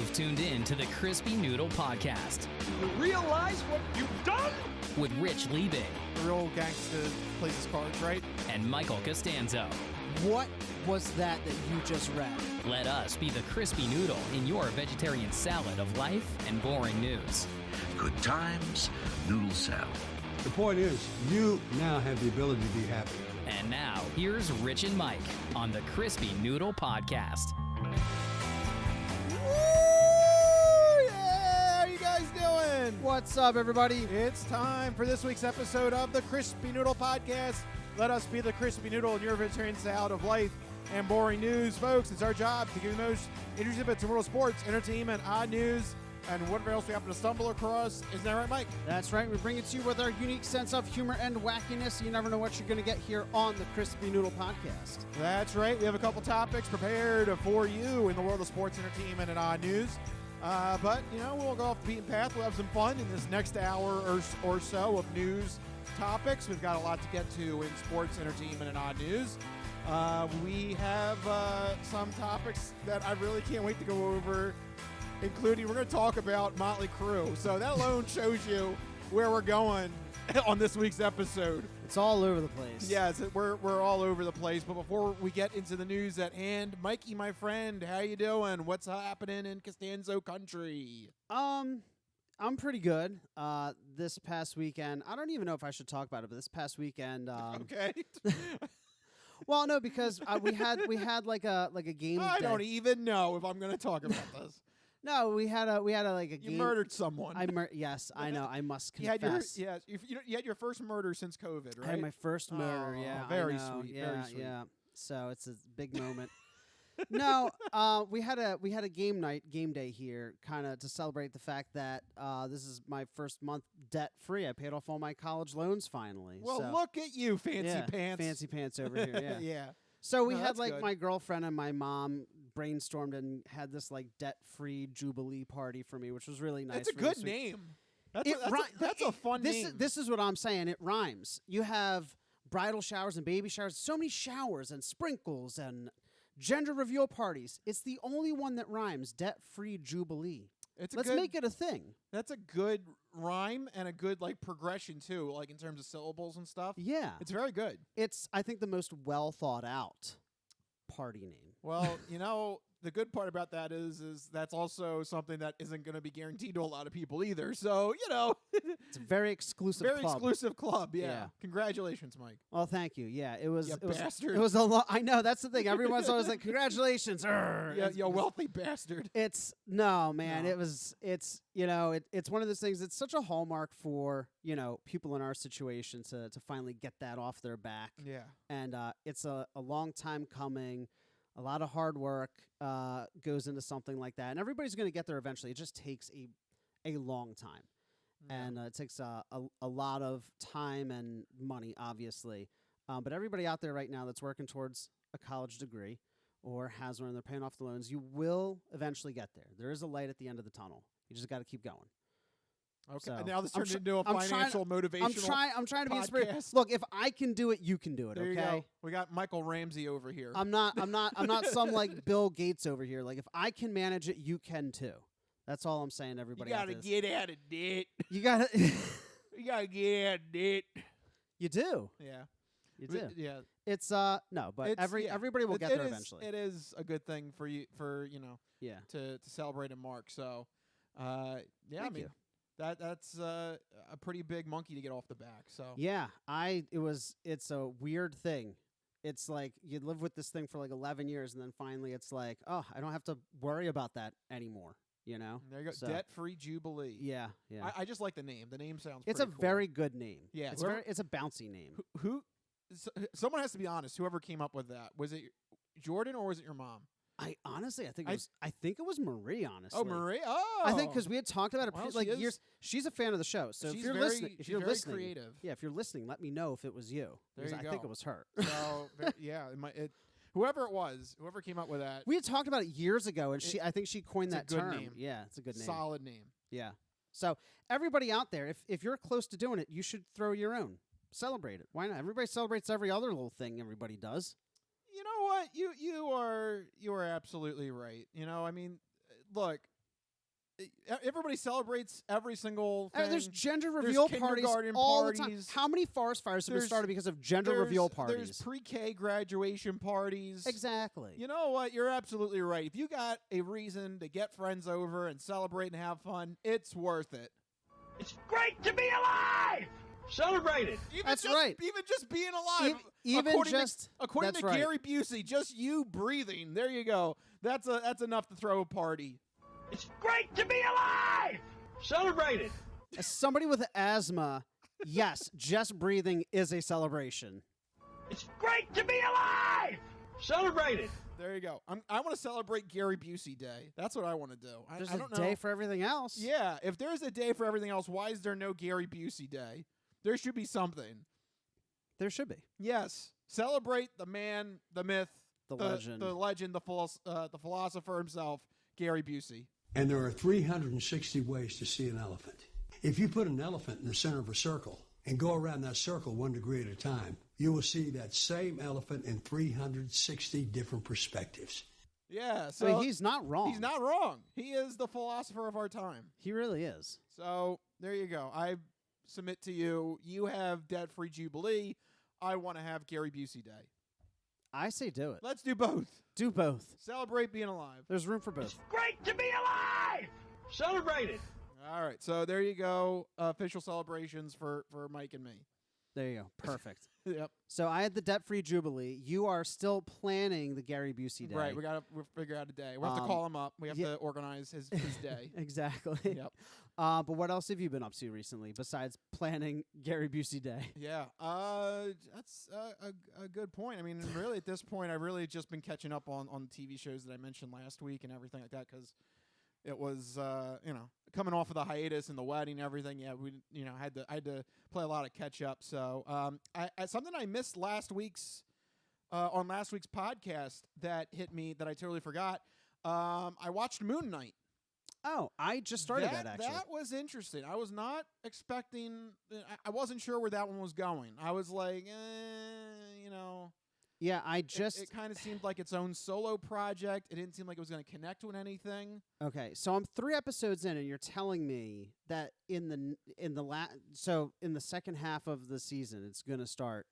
You've tuned in to the Crispy Noodle Podcast. You realize what you've done? With Rich Liebig. The real gangster plays his cards, right? And Michael Costanzo. What was that you just read? Let us be the Crispy Noodle in your vegetarian salad of life and boring news. Good times, noodle salad. The point is, you now have the ability to be happy. And now, here's Rich and Mike on the Crispy Noodle Podcast. Woo! Yeah! How you guys doing? What's up, everybody? It's time for this week's episode of the Crispy Noodle Podcast. Let us be the Crispy Noodle in your vegetarian salad of life and boring news. Folks, it's our job to give you the most interesting bits of world sports, entertainment, odd news, and whatever else we happen to stumble across. Isn't that right, Mike? That's right. We bring it to you with our unique sense of humor and wackiness. You never know what you're going to get here on the Crispy Noodle Podcast. That's right. We have a couple topics prepared for you in the world of sports, entertainment, and odd news. But, you know, we'll go off the beaten path. We'll have some fun in this next hour or so of news topics. We've got a lot to get to in sports, entertainment, and odd news. We have some topics that I really can't wait to go over, including we're going to talk about Motley Crue. So that alone shows you where we're going on this week's episode. It's all over the place. Yes, we're all over the place. But before we get into the news at hand, Mikey, my friend, how you doing? What's happening in Costanzo country? I'm pretty good. This past weekend, I don't even know if I should talk about it, but this past weekend, Okay. well, no, because we had like a game. I don't even know if I'm going to talk about this. No, we had a game. You murdered someone. Yes, I know. I must You had confess. you had your first murder since COVID, right? I had my first murder. Yeah, very I know. sweet. Yeah, very sweet. yeah. So it's a big moment. No, we had a game day here, kind of to celebrate the fact that this is my first month debt free. I paid off all my college loans finally. Well, so, look at you, fancy pants. fancy pants over here. Yeah. Yeah. So we No, had that's like good. my girlfriend and my mom brainstormed and had this like debt free Jubilee party for me, which was really nice. That's a for good this week. name. That's a fun name. This is what I'm saying. It rhymes. You have bridal showers and baby showers. So many showers and sprinkles and gender reveal parties. It's the only one that rhymes. Debt-free Jubilee. Let's make it a thing. That's a good rhyme and a good like progression too, like in terms of syllables and stuff. Yeah. It's very good. It's, I think, the most well thought out party name. Well, you know, the good part about that is that's also something that isn't going to be guaranteed to a lot of people either. So, you know, It's a very exclusive very club. exclusive club. Yeah. Yeah. Congratulations, Mike. Oh, thank you. Yeah, it was. You it was, bastard. It was a lot. I know, that's the thing. Everyone's always like, "Congratulations!" Yeah, you wealthy bastard. It's no, man. No. It's you know, it's one of those things. It's such a hallmark for, you know, people in our situation to finally get that off their back. Yeah. And it's a long time coming. A lot of hard work goes into something like that, and everybody's going to get there eventually. It just takes a long time, and it takes a lot of time and money, obviously. But everybody out there right now that's working towards a college degree or has one and they're paying off the loans, you will eventually get there. There is a light at the end of the tunnel. You just got to keep going. Okay. So, and now this turned into a financial motivational I'm trying to be inspired. podcast. Look, if I can do it, you can do it. There Okay. you go. We got Michael Ramsey over here. I'm not some like Bill Gates over here. Like, if I can manage it, you can too. That's all I'm saying to everybody. You gotta get out of debt. You gotta. You gotta get out of debt. You do. Yeah. You do. Yeah. It's no, but everybody will get there eventually. It is a good thing for you Yeah. to celebrate and mark. So yeah, Thank I mean you. that's a pretty big monkey to get off the back. So Yeah. It's a weird thing. It's like you live with this thing for like 11 years, and then finally it's like, oh, I don't have to worry about that anymore. You know. there you go. So, Debt-free Jubilee. Yeah. Yeah. I just like the name. The name sounds. It's a pretty cool. very good name. Yeah, It's whoever- it's a bouncy name. Someone has to be honest. Whoever came up with that, was it Jordan or was it your mom? I think it was Marie. Honestly. Oh, Marie. Oh, I think because we had talked about it Well, like she is- years. She's a fan of the show, so She's if you're very- listening, she's very creative. yeah, if you're listening, let me know if it was you. There Because you I think go. it was her. So yeah, whoever it was, whoever came up with that, We had talked about it years ago, and I think she coined it's that a good term. name. Yeah, it's a good name. solid name. Yeah. So everybody out there, if you're close to doing it, you should throw your own. Celebrate it. Why not? Everybody celebrates every other little thing everybody does. You know what? You are absolutely right. You know, I mean, look, everybody celebrates every single thing. There's gender reveal parties all the time. How many forest fires have been started because of gender reveal parties? There's pre-K graduation parties. Exactly. You know what? You're absolutely right. If you got a reason to get friends over and celebrate and have fun, it's worth it. It's great to be alive! Celebrate it. That's right. Even just being alive. According to right. Gary Busey, just you breathing. There you go. That's enough to throw a party. It's great to be alive! Celebrate it. As somebody with asthma, yes, just breathing is a celebration. It's great to be alive! Celebrate it. There you go. I want to celebrate Gary Busey Day. That's what I want to do. There's I don't a know. day for everything else. Yeah, if there's a day for everything else, why is there no Gary Busey Day? There should be something. There should be. Yes. Celebrate the man, the myth, the legend, the philosopher himself, Gary Busey. And there are 360 ways to see an elephant. If you put an elephant in the center of a circle and go around that circle 1 degree at a time, you will see that same elephant in 360 different perspectives. Yeah, so I mean, he's not wrong. He's not wrong. He is the philosopher of our time. He really is. So there you go. I submit to you. You have debt-free Jubilee. I want to have Gary Busey Day. I say do it. Let's do both. Do both. Celebrate being alive. There's room for both. It's great to be alive! Celebrate it. All right, so there you go. Official celebrations for Mike and me. There you go. Perfect. Yep. So I had the debt-free Jubilee. You are still planning the Gary Busey Day. Right. We'll figure out a day. We have to call him up. We have to organize his day. Exactly. Yep. But what else have you been up to recently besides planning Gary Busey Day? Yeah. That's a good point. I mean, really, at this point, I've really just been catching up on TV shows that I mentioned last week and everything like that because it was, coming off of the hiatus and the wedding and everything. Yeah, I had to play a lot of catch up. So, something I missed last week's on last week's podcast that hit me that I totally forgot. I watched Moon Knight. Oh, I just started that actually. That was interesting. I was not expecting. I wasn't sure where that one was going. I was like, Yeah, It kind of seemed like its own solo project. It didn't seem like it was going to connect with anything. Okay, so I'm 3 episodes in, and you're telling me that in the second half of the season, it's going to start.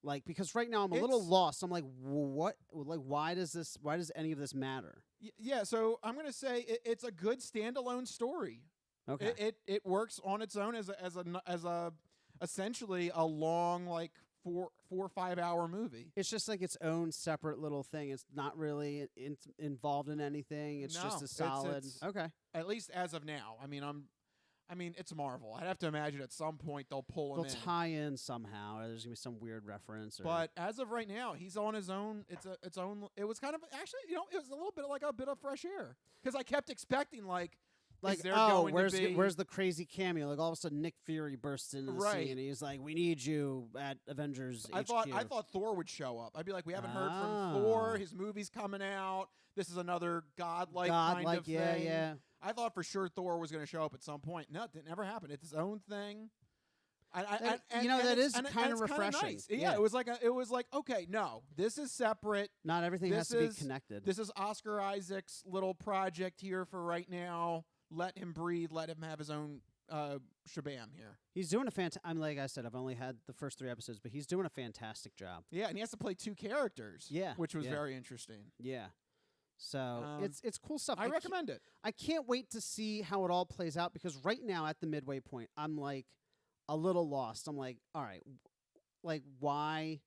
Like, because right now I'm a little lost. I'm like, what? Like, why does any of this matter? Yeah, so I'm going to say it's a good standalone story. Okay. It works on its own as a essentially a long 4 or 5 hour movie. It's just like its own separate little thing. It's not really involved in anything. It's just a solid. Okay. At least as of now. I mean, it's Marvel. I'd have to imagine at some point they'll pull him in. They'll tie in somehow. Or there's gonna be some weird reference. But as of right now, he's on his own. Its own. It was kind of actually, it was a little bit like a bit of fresh air because I kept expecting where's the crazy cameo? Like all of a sudden Nick Fury bursts into the scene and he's like, "We need you at Avengers HQ." I thought Thor would show up. I'd be like, "We haven't heard from Thor. His movie's coming out. This is another godlike kind of thing." Yeah. I thought for sure Thor was going to show up at some point. No, it never happened. It's his own thing. That is kind of refreshing. Nice. Yeah, it was like okay, no, this is separate. Not everything has to be connected. This is Oscar Isaac's little project here for right now. Let him breathe. Let him have his own shabam here. He's doing a fantastic. Like I said, I've only had the first 3 episodes, but he's doing a fantastic job. Yeah, and he has to play 2 characters. Yeah, which was very interesting. Yeah. So it's cool stuff. I recommend it. I can't wait to see how it all plays out because right now at the midway point, I'm like a little lost. I'm like, all right, like why?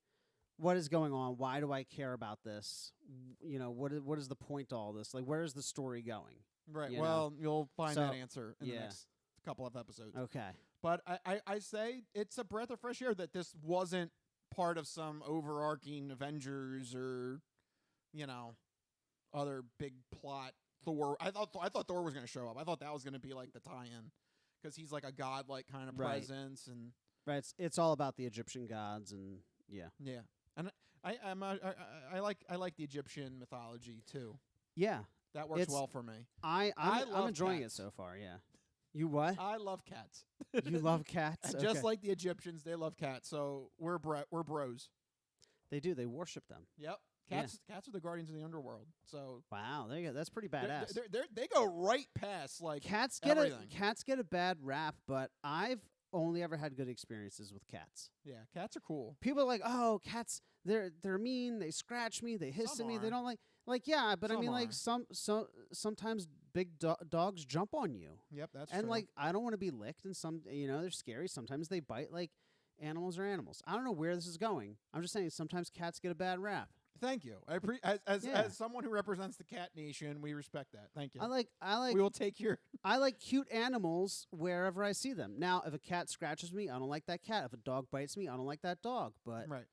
What is going on? Why do I care about this? What is the point to all this? Like, where is the story going? Right. You'll find that answer in the next couple of episodes. Okay. But I say it's a breath of fresh air that this wasn't part of some overarching Avengers or, other big plot. Thor. I thought Thor was going to show up. I thought that was going to be like the tie-in because he's like a godlike kind of presence and. Right. It's all about the Egyptian gods and yeah. Yeah. And I like the Egyptian mythology too. Yeah. That works well for me. I'm enjoying it so far, yeah. You what? I love cats. You love cats? Just like the Egyptians, they love cats. So we're bros. They do. They worship them. Yep. Cats are the guardians of the underworld. So wow, there you go. That's pretty badass. They go right past like cats get a bad rap, but I've only ever had good experiences with cats. Yeah, cats are cool. People are like, oh, cats, they're mean. They scratch me. They hiss at me. They don't like yeah. But I mean, like sometimes big dogs jump on you. Yep, that's and true. like I don't want to be licked, and they're scary. Sometimes they bite. Like animals are animals. I don't know where this is going. I'm just saying sometimes cats get a bad rap. Thank you. As someone who represents the cat nation, we respect that. Thank you. I like. We will take your. I like cute animals wherever I see them. Now, if a cat scratches me, I don't like that cat. If a dog bites me, I don't like that dog. But right,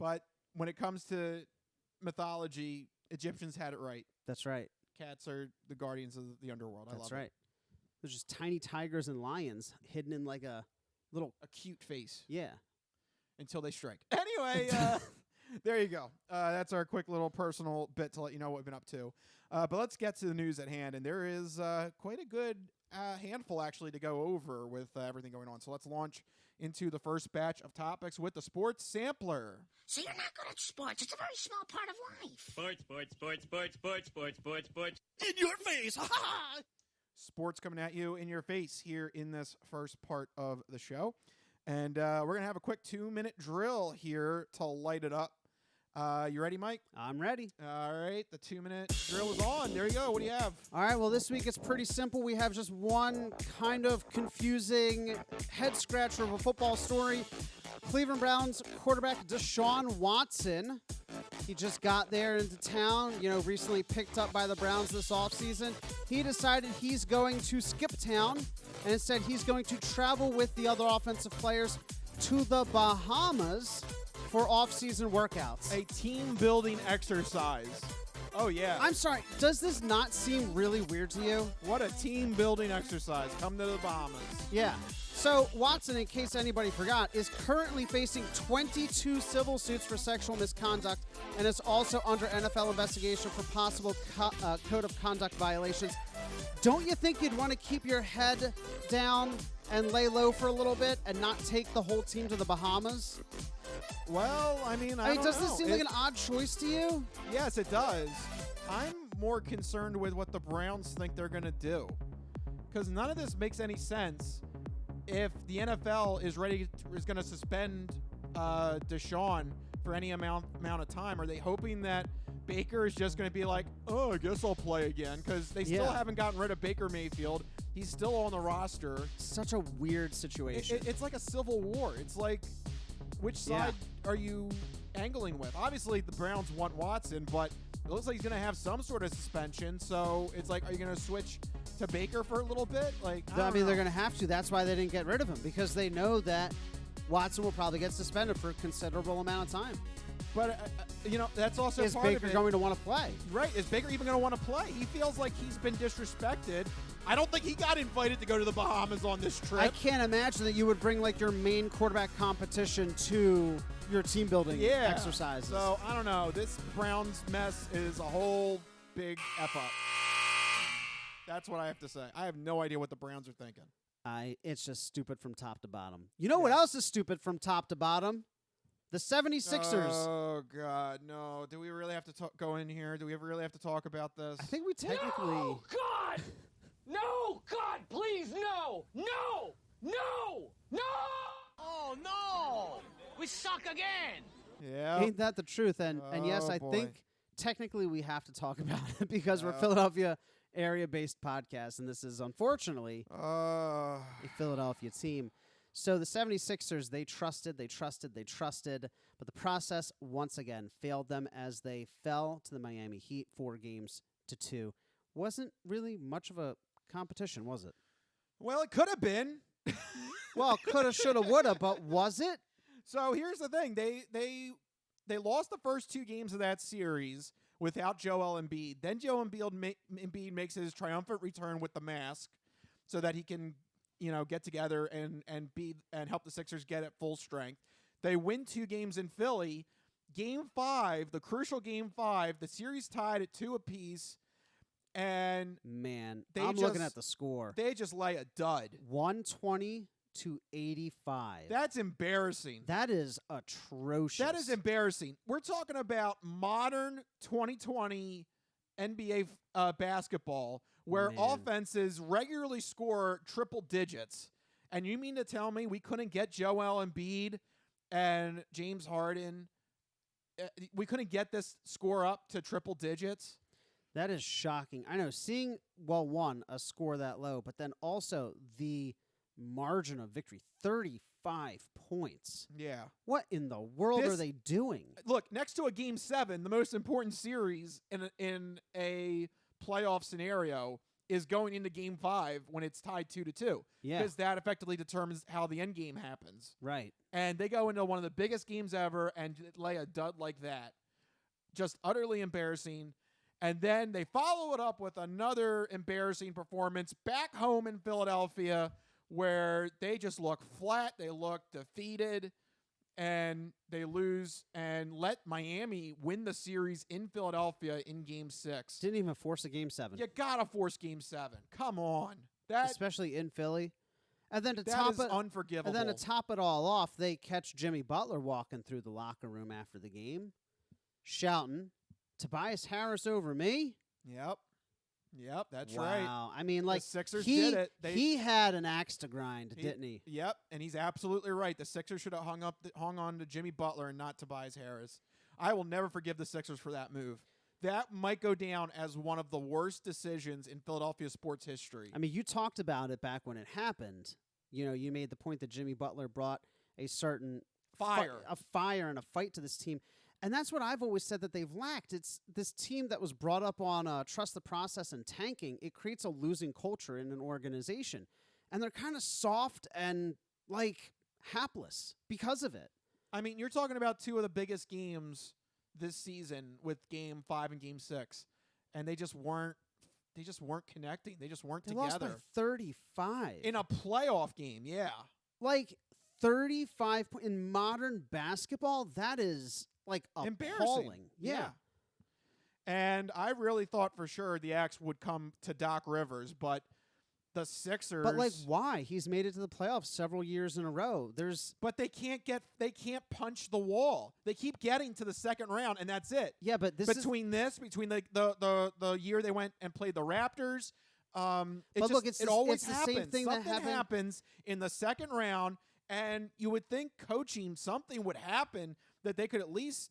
But when it comes to mythology, Egyptians had it right. That's right. Cats are the guardians of the underworld. I love That's right. It. There's just tiny tigers and lions hidden in like a cute face. Yeah. Until they strike. Anyway. There you go. That's our quick little personal bit to let you know what we've been up to. But let's get to the news at hand. And there is quite a good handful, actually, to go over with everything going on. So let's launch into the first batch of topics with the Sports Sampler. So you're not good at sports. It's a very small part of life. Sports. In your face. Ha ha! Sports coming at you in your face here in this first part of the show. And we're going to have a quick 2-minute drill here to light it up. You ready, Mike? I'm ready. All right. The 2-minute drill is on. There you go. What do you have? All right. Well, this week it's pretty simple. We have just one kind of confusing head scratcher of a football story. Cleveland Browns quarterback Deshaun Watson. He just got there into town, recently picked up by the Browns this offseason. He decided he's going to skip town, and instead he's going to travel with the other offensive players to the Bahamas for off-season workouts. A team-building exercise. Oh, yeah. I'm sorry. Does this not seem really weird to you? What a team-building exercise. Come to the Bahamas. Yeah. So Watson, in case anybody forgot, is currently facing 22 civil suits for sexual misconduct and is also under NFL investigation for possible code of conduct violations. Don't you think you'd want to keep your head down and lay low for a little bit and not take the whole team to the Bahamas? Well, I mean, I don't does know. This seem like an odd choice to you? Yes, it does. I'm more concerned with what the Browns think they're going to do. Because none of this makes any sense if the NFL is going to suspend Deshaun for any amount of time. Are they hoping that Baker is just going to be like, oh, I guess I'll play again? Because they still haven't gotten rid of Baker Mayfield. He's still on the roster. Such a weird situation. It's like a civil war. It's like, which side are you angling with? Obviously, the Browns want Watson, but it looks like he's going to have some sort of suspension. So it's like, are you going to switch to Baker for a little bit? Like, I mean, they're going to have to. That's why they didn't get rid of him, because they know that Watson will probably get suspended for a considerable amount of time. But, that's also is part Baker of it. going to want to play? Right. Is Baker even going to want to play? He feels like he's been disrespected. I don't think he got invited to go to the Bahamas on this trip. I can't imagine that you would bring, like, your main quarterback competition to your team building exercises. So, I don't know. This Browns mess is a whole big F up. That's what I have to say. I have no idea what the Browns are thinking. It's just stupid from top to bottom. You know what else is stupid from top to bottom? The 76ers. Oh, God, no. Do we really have to go in here? Do we ever really have to talk about this? I think we technically... No, God! No, God, please, no! No! No! No! Oh, no! We suck again! Yeah. Ain't that the truth? And yes, I think technically we have to talk about it because we're a Philadelphia area-based podcast, and this is, unfortunately, a Philadelphia team. So the 76ers, they trusted, but the process once again failed them as they fell to the Miami Heat 4-2. Wasn't really much of a competition, was it? Well, it could have been. Well, coulda, shoulda, woulda, but was it? So here's the thing. They lost the first 2 games of that series without Joel Embiid. Then Joel Embiid makes his triumphant return with the mask so that he can get together and help the Sixers get at full strength. They win 2 games in Philly. Game 5, the crucial Game 5, the series tied at 2 apiece. And man, I'm looking at the score. They just lay a dud. 120 85. That's embarrassing. That is atrocious. That is embarrassing. We're talking about modern 2020 NBA basketball where Man. offenses regularly score triple digits. And you mean to tell me we couldn't get Joel Embiid and James Harden? We couldn't get this score up to triple digits? That is shocking. I know, seeing, well, one, a score that low, but then also the margin of victory, 35 points. Yeah. What in the world are they doing? Look, next to a Game 7, the most important series in a playoff scenario is going into Game 5 when it's tied 2-2. Yeah. Because that effectively determines how the end game happens. Right. And they go into one of the biggest games ever and lay a dud like that. Just utterly embarrassing. And then they follow it up with another embarrassing performance back home in Philadelphia where they just look flat, they look defeated, and they lose and let Miami win the series in Philadelphia in Game 6. Didn't even force a Game 7. You gotta force Game 7. Come on. Especially in Philly. And then to that top is it unforgivable. And then to top it all off, they catch Jimmy Butler walking through the locker room after the game, shouting, "Tobias Harris over me?" Yep, that's wow. right. Wow. I mean, like, the Sixers did it. He had an axe to grind, didn't he? Yep, and he's absolutely right. The Sixers should have hung on to Jimmy Butler and not Tobias Harris. I will never forgive the Sixers for that move. That might go down as one of the worst decisions in Philadelphia sports history. I mean, you talked about it back when it happened. You know, you made the point that Jimmy Butler brought a certain fire and a fight to this team. And that's what I've always said that they've lacked. It's this team that was brought up on trust the process and tanking. It creates a losing culture in an organization. And they're kind of soft and, like, hapless because of it. I mean, you're talking about two of the biggest games this season with Game 5 and Game 6. And they just weren't connecting. They just weren't together. They lost by 35. In a playoff game, yeah. Like, 35 in modern basketball, that is... like embarrassing. Yeah. And I really thought for sure the axe would come to Doc Rivers, but the Sixers. But like, why? He's made it to the playoffs several years in a row. But they can't punch the wall. They keep getting to the second round, and that's it. Yeah, but between the year they went and played the Raptors. It always happens. The same thing Something that happens in the second round, and you would think coaching something would happen that they could at least,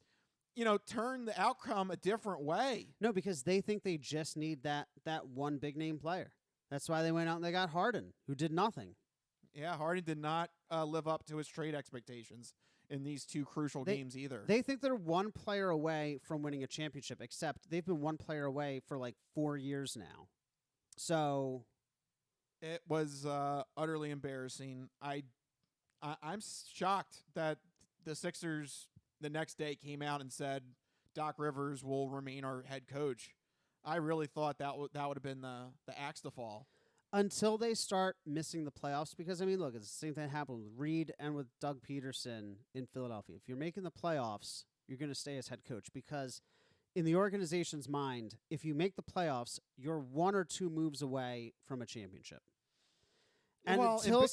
turn the outcome a different way. No, because they think they just need that one big name player. That's why they went out and they got Harden, who did nothing. Yeah, Harden did not live up to his trade expectations in these two crucial games either. They think they're one player away from winning a championship, except they've been one player away for like 4 years now. So it was utterly embarrassing. I'm shocked that the Sixers the next day came out and said Doc Rivers will remain our head coach. I really thought that would have been the axe to fall. Until they start missing the playoffs, because, I mean, look, it's the same thing that happened with Reed and with Doug Peterson in Philadelphia. If you're making the playoffs, you're going to stay as head coach because in the organization's mind, if you make the playoffs, you're 1 or 2 moves away from a championship. And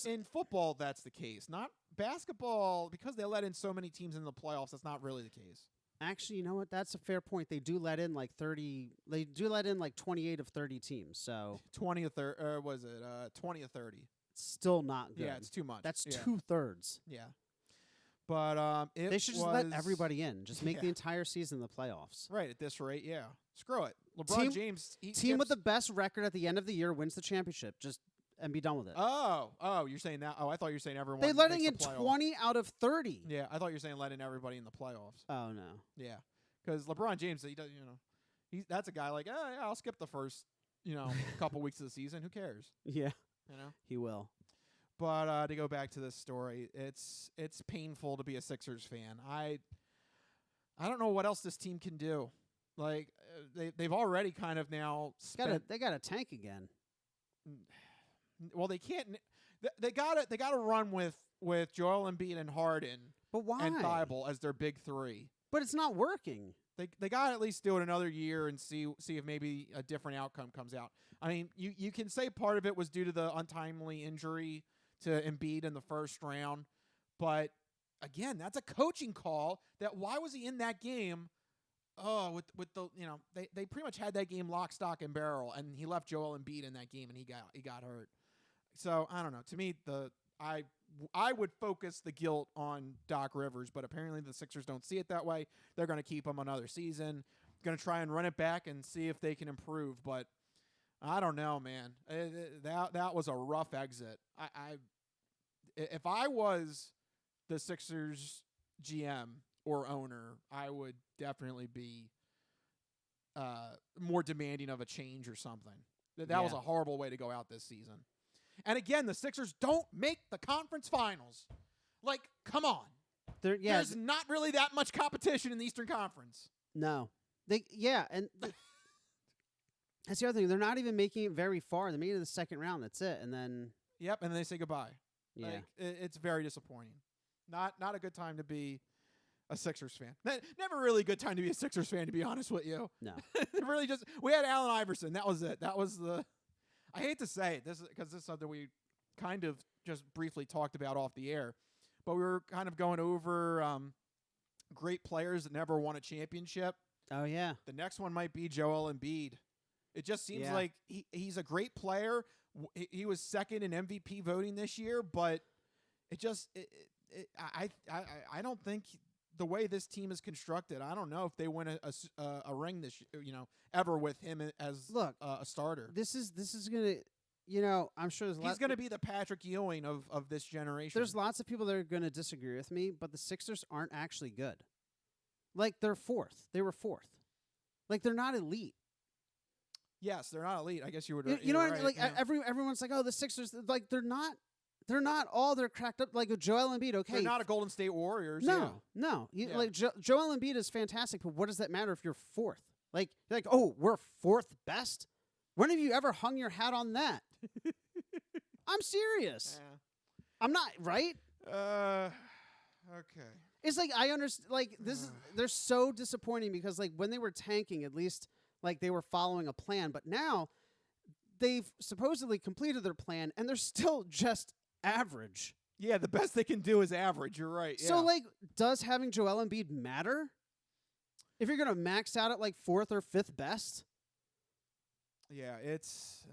in football, that's the case. Not basketball, because they let in so many teams in the playoffs, that's not really the case. Actually, you know what? That's a fair point. They do let in like 30. They do let in like 28 of 30 teams. So 20 or 30, or was it 20 or 30? Still not good. Yeah, it's too much. That's 2/3. Yeah, but they should just let everybody in. Just make the entire season the playoffs. Right at this rate, yeah. Screw it. LeBron James. Team with the best record at the end of the year wins the championship. Just. And be done with it. Oh, you're saying that? Oh, I thought you were saying everyone. They're letting in 20 out of 30. Yeah, I thought you were saying letting everybody in the playoffs. Oh no. Yeah, because LeBron James, he does, that's a guy like, yeah, I'll skip the first, couple weeks of the season. Who cares? Yeah, he will. But to go back to this story, it's painful to be a Sixers fan. I don't know what else this team can do. Like they've already kind of now they got a tank again. Well, they can't. They got to run with Joel Embiid and Harden, but why? And Thibault as their big three. But it's not working. They got to at least do it another year and see if maybe a different outcome comes out. I mean, you can say part of it was due to the untimely injury to Embiid in the first round. But again, that's a coaching call. That why was he in that game? Oh, with the they pretty much had that game lock, stock, and barrel, and he left Joel Embiid in that game, and he got hurt. So I don't know. To me, I would focus the guilt on Doc Rivers, but apparently the Sixers don't see it that way. They're going to keep him another season. Going to try and run it back and see if they can improve. But I don't know, man. That was a rough exit. If I was the Sixers GM or owner, I would definitely be more demanding of a change or something. That was a horrible way to go out this season. And again, the Sixers don't make the conference finals. Like, come on. There's not really that much competition in the Eastern Conference. No. And that's the other thing. They're not even making it very far. They're making it to the second round. That's it. And then... Yep, and then they say goodbye. Yeah. Like, it's very disappointing. Not a good time to be a Sixers fan. Never really a good time to be a Sixers fan, to be honest with you. No. Really just... We had Allen Iverson. That was it. That was the... I hate to say it, because this is something we kind of just briefly talked about off the air, but we were kind of going over great players that never won a championship. Oh, yeah. The next one might be Joel Embiid. It just seems like he's a great player. He was second in MVP voting this year, but I don't think the way this team is constructed, I don't know if they win a ring this ever with him as a starter. This is gonna, I'm sure he's going to be the Patrick Ewing of this generation. There's lots of people that are going to disagree with me, but the Sixers aren't actually good. Like, they're fourth. They were fourth. Like, they're not elite. Yes, they're not elite. I guess you would. You know what I mean? Like, everyone's like, oh, the Sixers. Like, they're not all they're cracked up. Like with Joel Embiid, okay, they're not a Golden State Warriors. No. Like Joel Embiid is fantastic, but what does that matter if you're fourth? Like, oh, we're fourth best. When have you ever hung your hat on that? I'm serious. Yeah. I'm not right. Okay. It's like I understand. Like they're so disappointing because like when they were tanking, at least like they were following a plan, but now they've supposedly completed their plan and they're still just average. Yeah, the best they can do is average. You're right. Yeah. So, like, does having Joel Embiid matter? If you're going to max out at, like, fourth or fifth best? Yeah, it's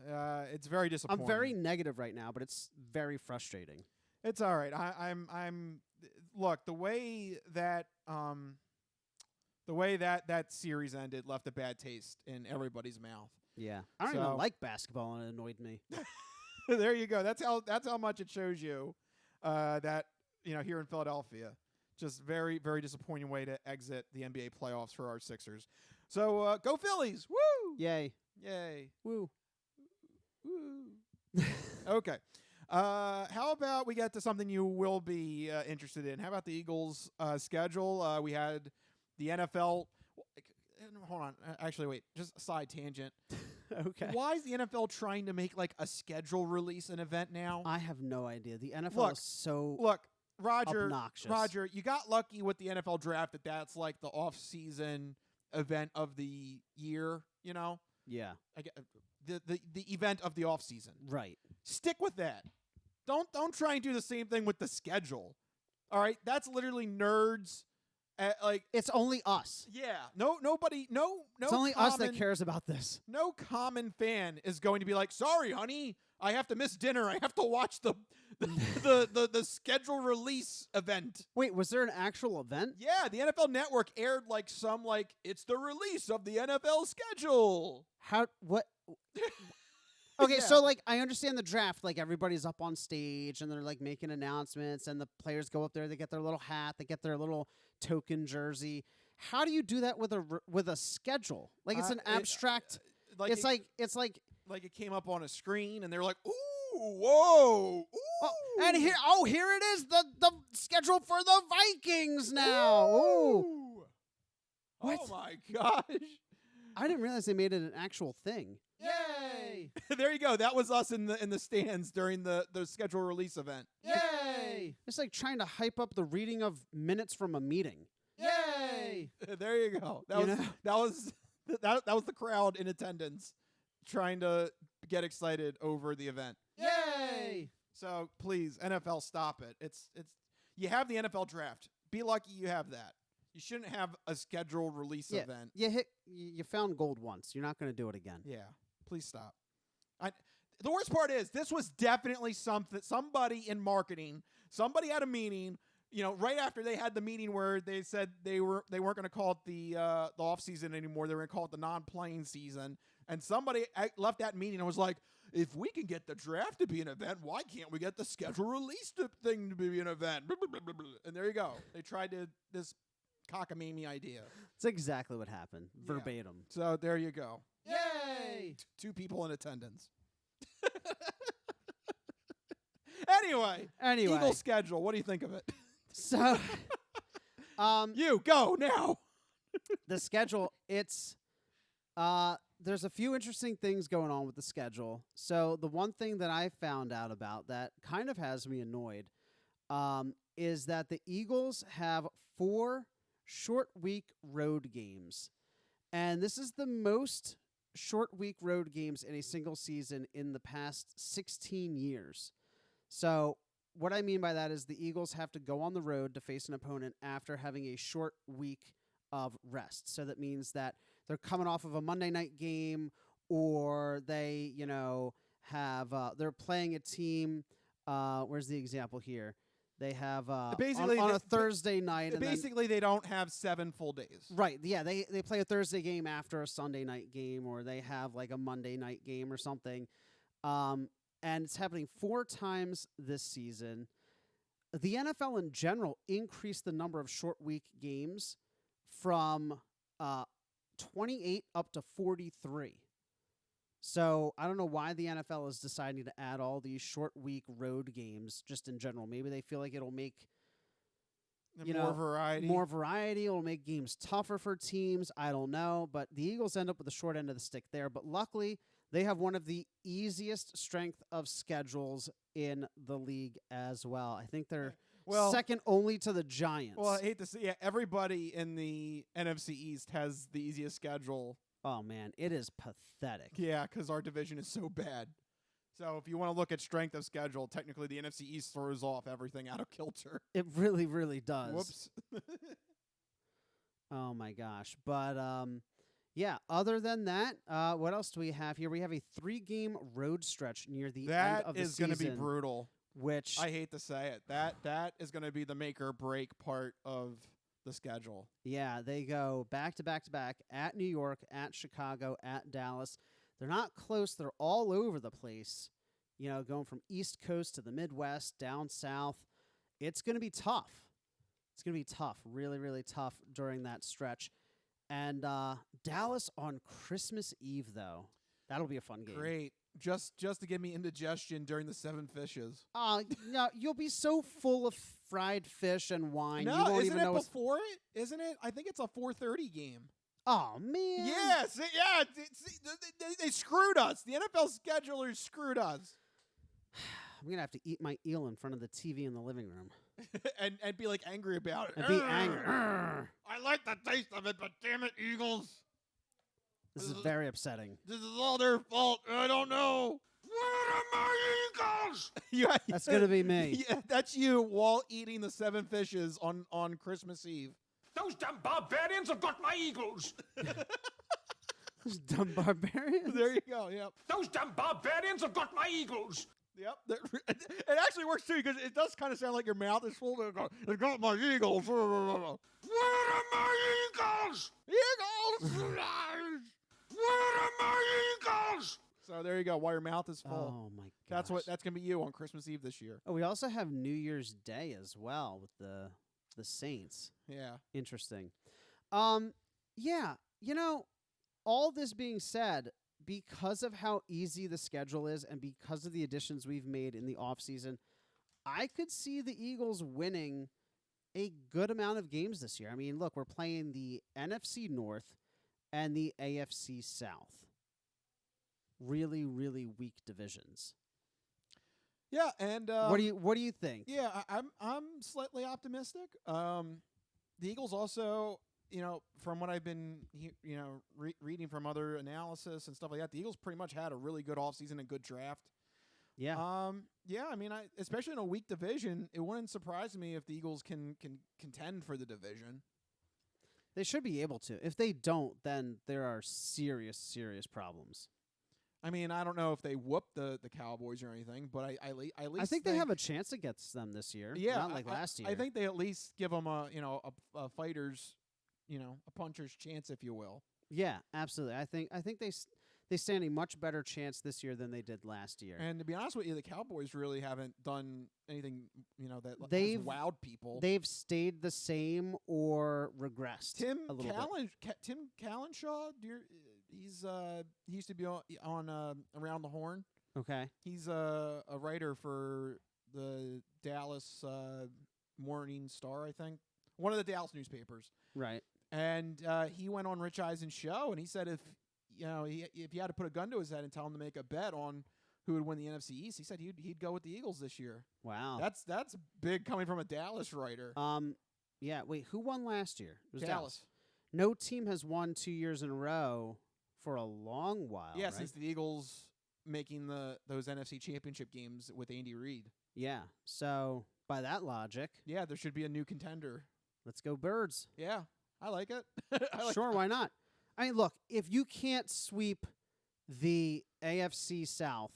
very disappointing. I'm very negative right now, but it's very frustrating. It's all right. I'm look, the way that series ended left a bad taste in everybody's mouth. Yeah. I don't even like basketball, and it annoyed me. There you go. That's how much it shows you that here in Philadelphia, just very, very disappointing way to exit the NBA playoffs for our Sixers. So go Phillies! Woo! Yay! Woo! Woo! Okay. How about we get to something you will be interested in? How about the Eagles' schedule? We had the NFL. Hold on. Actually, wait. Just a side tangent. Okay. Why is the NFL trying to make like a schedule release an event now? I have no idea. The NFL is so obnoxious. Roger, you got lucky with the NFL draft that's like the off-season event of the year, Yeah. The event of the off-season. Right. Stick with that. Don't try and do the same thing with the schedule. All right? That's literally nerds. It's only us. Yeah. Nobody. It's only us that cares about this. No common fan is going to be like, sorry, honey, I have to miss dinner. I have to watch the schedule release event. Wait, was there an actual event? Yeah, the NFL Network aired it's the release of the NFL schedule. What? Okay, Yeah. so like I understand the draft, like everybody's up on stage and they're like making announcements and the players go up there, they get their little hat, they get their little token jersey. How do you do that with a schedule? Like it's an abstract it's like it came up on a screen and they're like, "Ooh, whoa. Ooh." Oh, and here it is, the schedule for the Vikings now. Ooh. What? Oh my gosh. I didn't realize they made it an actual thing. Yay! There you go. That was us in the stands during the schedule release event. Yay! It's like trying to hype up the reading of minutes from a meeting. Yay! There you go. That was the crowd in attendance trying to get excited over the event. Yay! So please, NFL, stop it. It's you have the NFL draft. Be lucky you have that. You shouldn't have a scheduled release event. You found gold once. You're not going to do it again. Yeah, please stop. The worst part is this was definitely something. Somebody in marketing, somebody had a meeting. Right after they had the meeting where they said they weren't going to call it the off season anymore. They were going to call it the non-playing season. And somebody left that meeting and was like, if we can get the draft to be an event, why can't we get the schedule release thing to be an event? And there you go. They tried this cockamamie idea. It's exactly what happened. Verbatim. So there you go. Yay! 2 people in attendance. Anyway, Eagles schedule. What do you think of it? So, you go now. The schedule, it's there's a few interesting things going on with the schedule. So the one thing that I found out about that kind of has me annoyed is that the Eagles have 4 short week road games. And this is the most short week road games in a single season in the past 16 years. So what I mean by that is the Eagles have to go on the road to face an opponent after having a short week of rest. So that means that they're coming off of a Monday night game, or they, have they're playing a team. Where's the example here? They have basically on a Thursday night. And basically, they don't have 7 full days. Right. Yeah. They play a Thursday game after a Sunday night game, or they have like a Monday night game or something. And it's happening 4 times this season. The NFL in general increased the number of short week games from 28 up to 43. So I don't know why the NFL is deciding to add all these short week road games just in general. Maybe they feel like it'll make variety. More variety. It'll make games tougher for teams. I don't know. But the Eagles end up with the short end of the stick there. But luckily, they have one of the easiest strength of schedules in the league as well. I think they're second only to the Giants. Well, I hate to say, everybody in the NFC East has the easiest schedule. Oh, man, it is pathetic. Yeah, because our division is so bad. So if you want to look at strength of schedule, technically the NFC East throws off everything out of kilter. It really, really does. Whoops. Oh, my gosh. But, yeah, other than that, what else do we have here? We have a 3-game road stretch near the end of the season. That is going to be brutal. Which I hate to say it. That is going to be the make or break part of the schedule. Yeah, they go back to back to back at New York, at Chicago, at Dallas. They're not close. They're all over the place. Going from East Coast to the Midwest, down south. It's going to be tough. It's going to be tough. Really, really tough during that stretch. And Dallas on Christmas Eve, though. That'll be a fun game. Great. Just to give me indigestion during the 7 fishes. No, you'll be so full of fried fish and wine. No, you won't isn't even it know before it? Isn't it? I think it's a 4:30 game. Oh, man. Yes. They screwed us. The NFL schedulers screwed us. I'm going to have to eat my eel in front of the TV in the living room. and be angry about it. And be angry. I like the taste of it, but damn it, Eagles. This is very upsetting. This is all their fault. I don't know. Where are my Eagles? That's going to be me. Yeah, that's you while eating the 7 fishes on Christmas Eve. Those damn barbarians have got my Eagles. Those dumb barbarians. There you go. Yep. Those damn barbarians have got my Eagles. Yep. It actually works too, because it does kind of sound like your mouth is full. They got my Eagles. Where are my Eagles? Eagles. Where are my Eagles? So there you go. While your mouth is full. Oh my gosh. That's gonna be you on Christmas Eve this year. Oh, we also have New Year's Day as well with the Saints. Yeah. Interesting. Yeah. All this being said, because of how easy the schedule is and because of the additions we've made in the offseason, I could see the Eagles winning a good amount of games this year. I mean, look, we're playing the NFC North and the AFC South. Really, really weak divisions. Yeah, and what do you think? Yeah, I'm slightly optimistic. The Eagles also, from what I've been reading from other analysis and stuff like that, the Eagles pretty much had a really good offseason and good draft. Yeah. Yeah. I mean, especially in a weak division, it wouldn't surprise me if the Eagles can contend for the division. They should be able to. If they don't, then there are serious, serious problems. I mean, I don't know if they whoop the Cowboys or anything, but I at least I think they have a chance against them this year. Yeah, Not like last year. I think they at least give them a fighter's, a puncher's chance, if you will. Yeah, absolutely. I think they stand a much better chance this year than they did last year. And to be honest with you, the Cowboys really haven't done anything, that They've has wowed people. They've stayed the same or regressed Tim a little bit. Tim Callenshaw, he used to be on Around the Horn. Okay. He's a writer for the Dallas Morning Star, I think, one of the Dallas newspapers. Right. And he went on Rich Eisen's show, and he said if you had to put a gun to his head and tell him to make a bet on who would win the NFC East, he said he'd go with the Eagles this year. Wow. That's big coming from a Dallas writer. Yeah. Wait, who won last year? It was Dallas. No team has won 2 years in a row for a long while. Yeah, right? since the Eagles making those NFC Championship games with Andy Reid. Yeah. So by that logic, yeah, there should be a new contender. Let's go Birds. Yeah, I like it. Sure, why not? I mean, look, if you can't sweep the AFC South,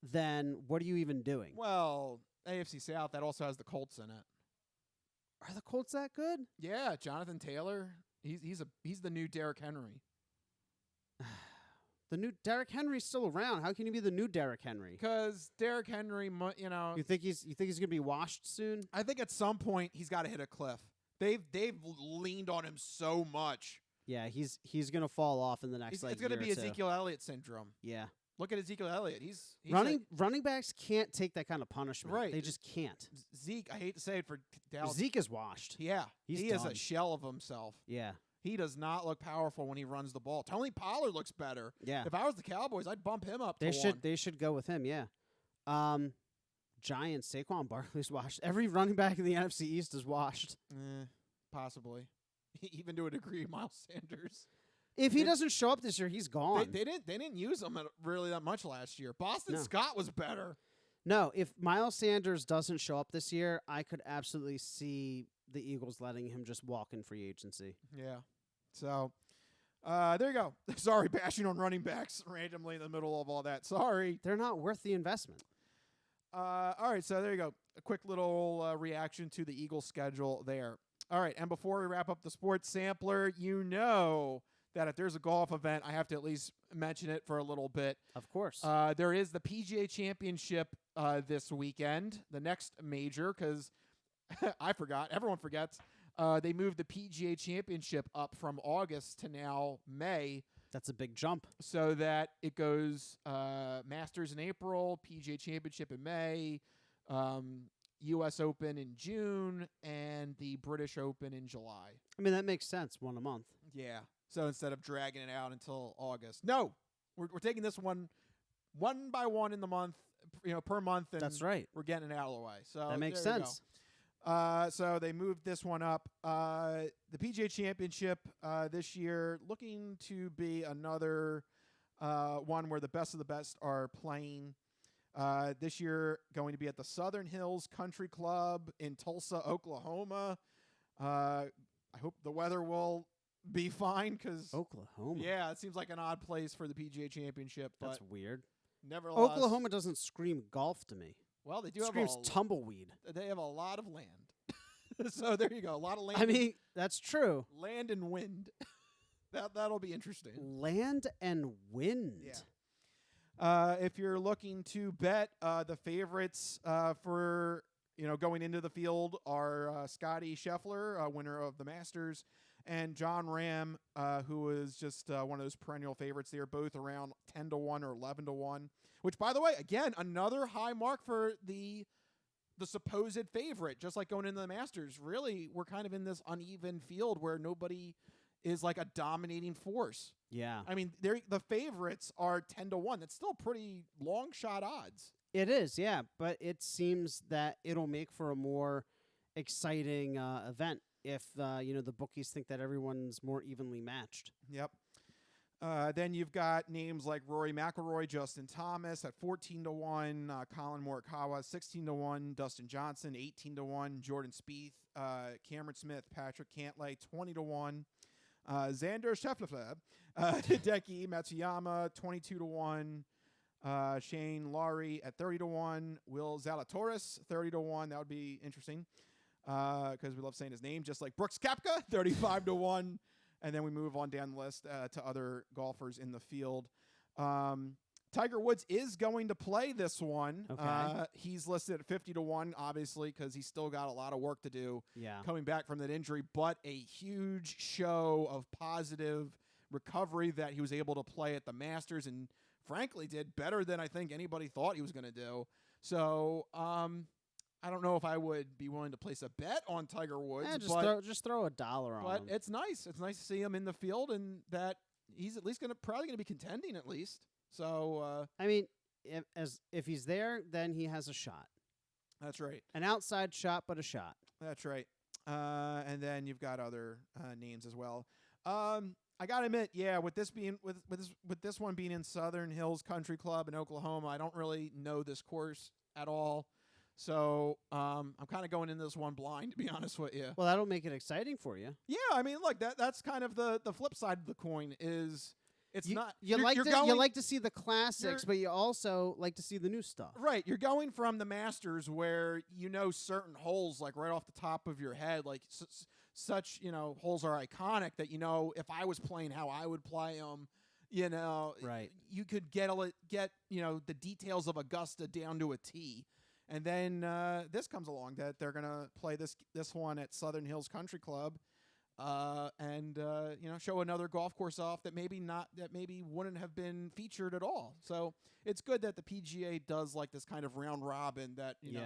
then what are you even doing? Well, AFC South, that also has the Colts in it. Are the Colts that good? Yeah, Jonathan Taylor. He's the new Derrick Henry. The new Derrick Henry's still around. How can you be the new Derrick Henry? Because Derrick Henry, You think he's gonna be washed soon? I think at some point he's got to hit a cliff. They've leaned on him so much. Yeah, he's gonna fall off in the next. It's going to be Ezekiel Elliott syndrome. Yeah. Look at Ezekiel Elliott. He's running backs can't take that kind of punishment. Right. They just can't. Zeke, I hate to say it for Dallas. Zeke is washed. Yeah. He is done. a shell of himself. Yeah. He does not look powerful when he runs the ball. Tony Pollard looks better. Yeah. If I was the Cowboys, I'd bump him up. They should go with him. Yeah. Giants, Saquon Barkley's washed. Every running back in the NFC East is washed. Possibly. Even to a degree, Miles Sanders. If he doesn't show up this year, he's gone. They didn't use him really that much last year. Boston Scott was better. No, if Miles Sanders doesn't show up this year, I could absolutely see the Eagles letting him just walk in free agency. Yeah. So, there you go. Sorry, bashing on running backs randomly in the middle of all that. Sorry. They're not worth the investment. All right, so there you go. A quick little reaction to the Eagles schedule there. All right, and before we wrap up the sports sampler, you know that if there's a golf event, I have to at least mention it for a little bit. Of course. There is the PGA Championship this weekend, the next major, because I forgot. Everyone forgets. They moved the PGA Championship up from August to now May. That's a big jump. So that it goes Masters in April, PGA Championship in May, U.S. Open in June, and the British Open in July. I mean, that makes sense. One a month. Yeah. So instead of dragging it out until August. No, we're taking this one by one in the month, per month. And that's right. We're getting it out of the way. So that makes sense. So they moved this one up. The PGA Championship this year looking to be another one where the best of the best are playing. This year going to be at the Southern Hills Country Club in Tulsa, Oklahoma. I hope the weather will be fine because Oklahoma. Yeah, it seems like an odd place for the PGA Championship. But that's weird. Nevertheless, Oklahoma doesn't scream golf to me. Well, they do screams tumbleweed. They have a lot of land. So there you go. A lot of land. I mean, that's true. Land and wind. That'll be interesting. Land and wind. Yeah. If you're looking to bet, the favorites for going into the field are Scotty Scheffler, winner of the Masters, and John Ram, who is just one of those perennial favorites. They're both around 10-1 or 11-1. Which, by the way, again, another high mark for the supposed favorite. Just like going into the Masters, really, we're kind of in this uneven field where nobody is like a dominating force. Yeah. I mean, the favorites are 10-1. That's still pretty long shot odds. It is, yeah. But it seems that it'll make for a more exciting event if the bookies think that everyone's more evenly matched. Yep. Then you've got names like Rory McIlroy, Justin Thomas at 14-1, Colin Morikawa 16-1, Dustin Johnson 18-1, Jordan Spieth, Cameron Smith, Patrick Cantlay 20-1, Xander Schauffele, Hideki Matsuyama 22-1, Shane Lowry at 30-1, Will Zalatoris 30-1. That would be interesting because we love saying his name, just like Brooks Koepka 35-1. And then we move on down the list to other golfers in the field. Tiger Woods is going to play this one. Okay. He's listed at 50-1, obviously, because he's still got a lot of work to do coming back from that injury. But a huge show of positive recovery that he was able to play at the Masters and, frankly, did better than I think anybody thought he was going to do. So, I don't know if I would be willing to place a bet on Tiger Woods. Just throw $1 on him. But it's nice. It's nice to see him in the field and that he's at least probably going to be contending at least. So I mean, if he's there, then he has a shot. That's right. An outside shot, but a shot. That's right. And then you've got other names as well. I gotta admit, with this being with this one being in Southern Hills Country Club in Oklahoma, I don't really know this course at all. So I'm kind of going into this one blind, to be honest with you. Well, that'll make it exciting for you. Yeah, I mean, look, that's kind of the flip side of the coin is it's not. You like to see the classics, but you also like to see the new stuff. Right, you're going from the Masters where you know certain holes like right off the top of your head, like such holes are iconic that if I was playing how I would play them. Right. You could get the details of Augusta down to a T. And then this comes along that they're going to play this one at Southern Hills Country Club and show another golf course off that maybe wouldn't have been featured at all. So it's good that the PGA does like this kind of round robin that, you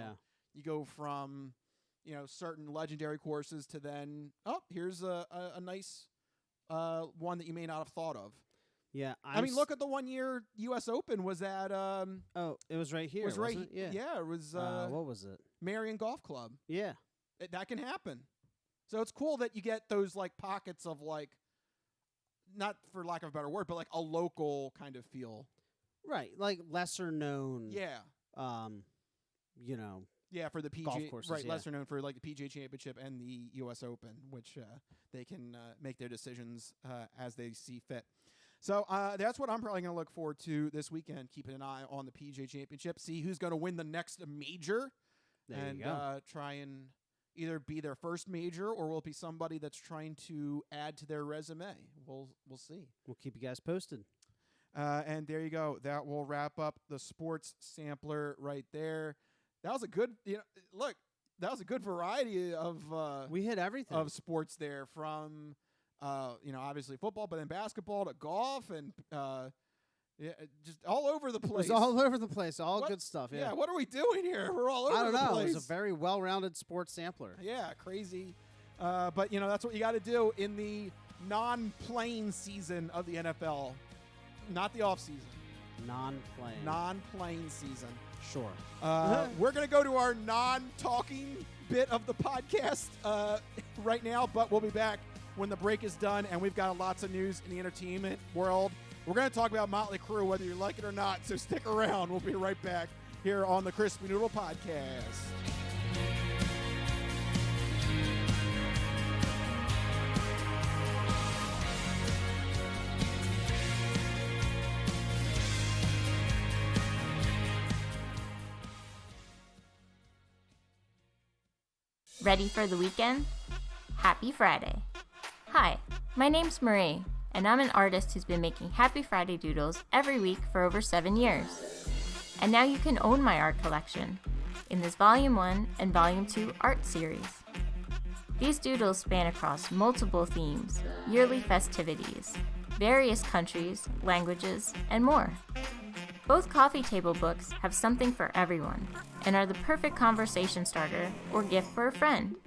go from, certain legendary courses to then, here's a nice one that you may not have thought of. Yeah, I mean, look at the 1 year U.S. Open was at. It was right here. It was right. Wasn't it? Yeah, it was. What was it? Marion Golf Club. Yeah, that can happen. So it's cool that you get those like pockets of like, not for lack of a better word, but like a local kind of feel. Right, like lesser known. Yeah. Yeah, for the PGA, golf courses, right? Lesser known for like the PGA Championship and the U.S. Open, which they can make their decisions as they see fit. So that's what I'm probably going to look forward to this weekend, keeping an eye on the PGA Championship, see who's going to win the next major, and try and either be their first major or will it be somebody that's trying to add to their resume. We'll see. We'll keep you guys posted. And there you go. That will wrap up the sports sampler right there. That was a good, look, that was a good variety of we hit everything of sports there from. Obviously football, but then basketball to golf and just all over the place. It was all over the place. Good stuff. Yeah. What are we doing here? We're all over the place. I don't know. It was a very well-rounded sports sampler. Yeah, crazy. But that's what you got to do in the non-playing season of the NFL, not the off season. Non-playing season. Sure. We're going to go to our non-talking bit of the podcast right now, but we'll be back when the break is done, and we've got lots of news in the entertainment world. We're going to talk about Motley Crue, whether you like it or not, so stick around. We'll be right back here on the Crispy Noodle Podcast. Ready for the weekend? Happy Friday. Hi, my name's Marie, and I'm an artist who's been making Happy Friday doodles every week for over 7 years. And now you can own my art collection in this Volume 1 and Volume 2 art series. These doodles span across multiple themes, yearly festivities, various countries, languages, and more. Both coffee table books have something for everyone and are the perfect conversation starter or gift for a friend.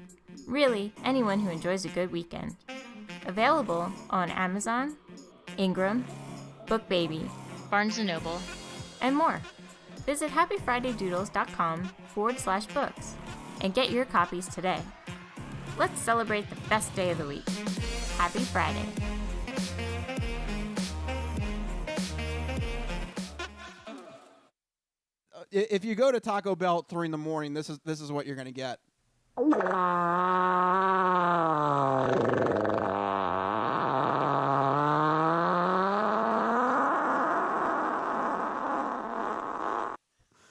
Really, anyone who enjoys a good weekend. Available on Amazon, Ingram, BookBaby, Barnes & Noble, and more. Visit happyfridaydoodles.com/books and get your copies today. Let's celebrate the best day of the week. Happy Friday. if you go to Taco Bell at 3 a.m, this is what you're gonna get.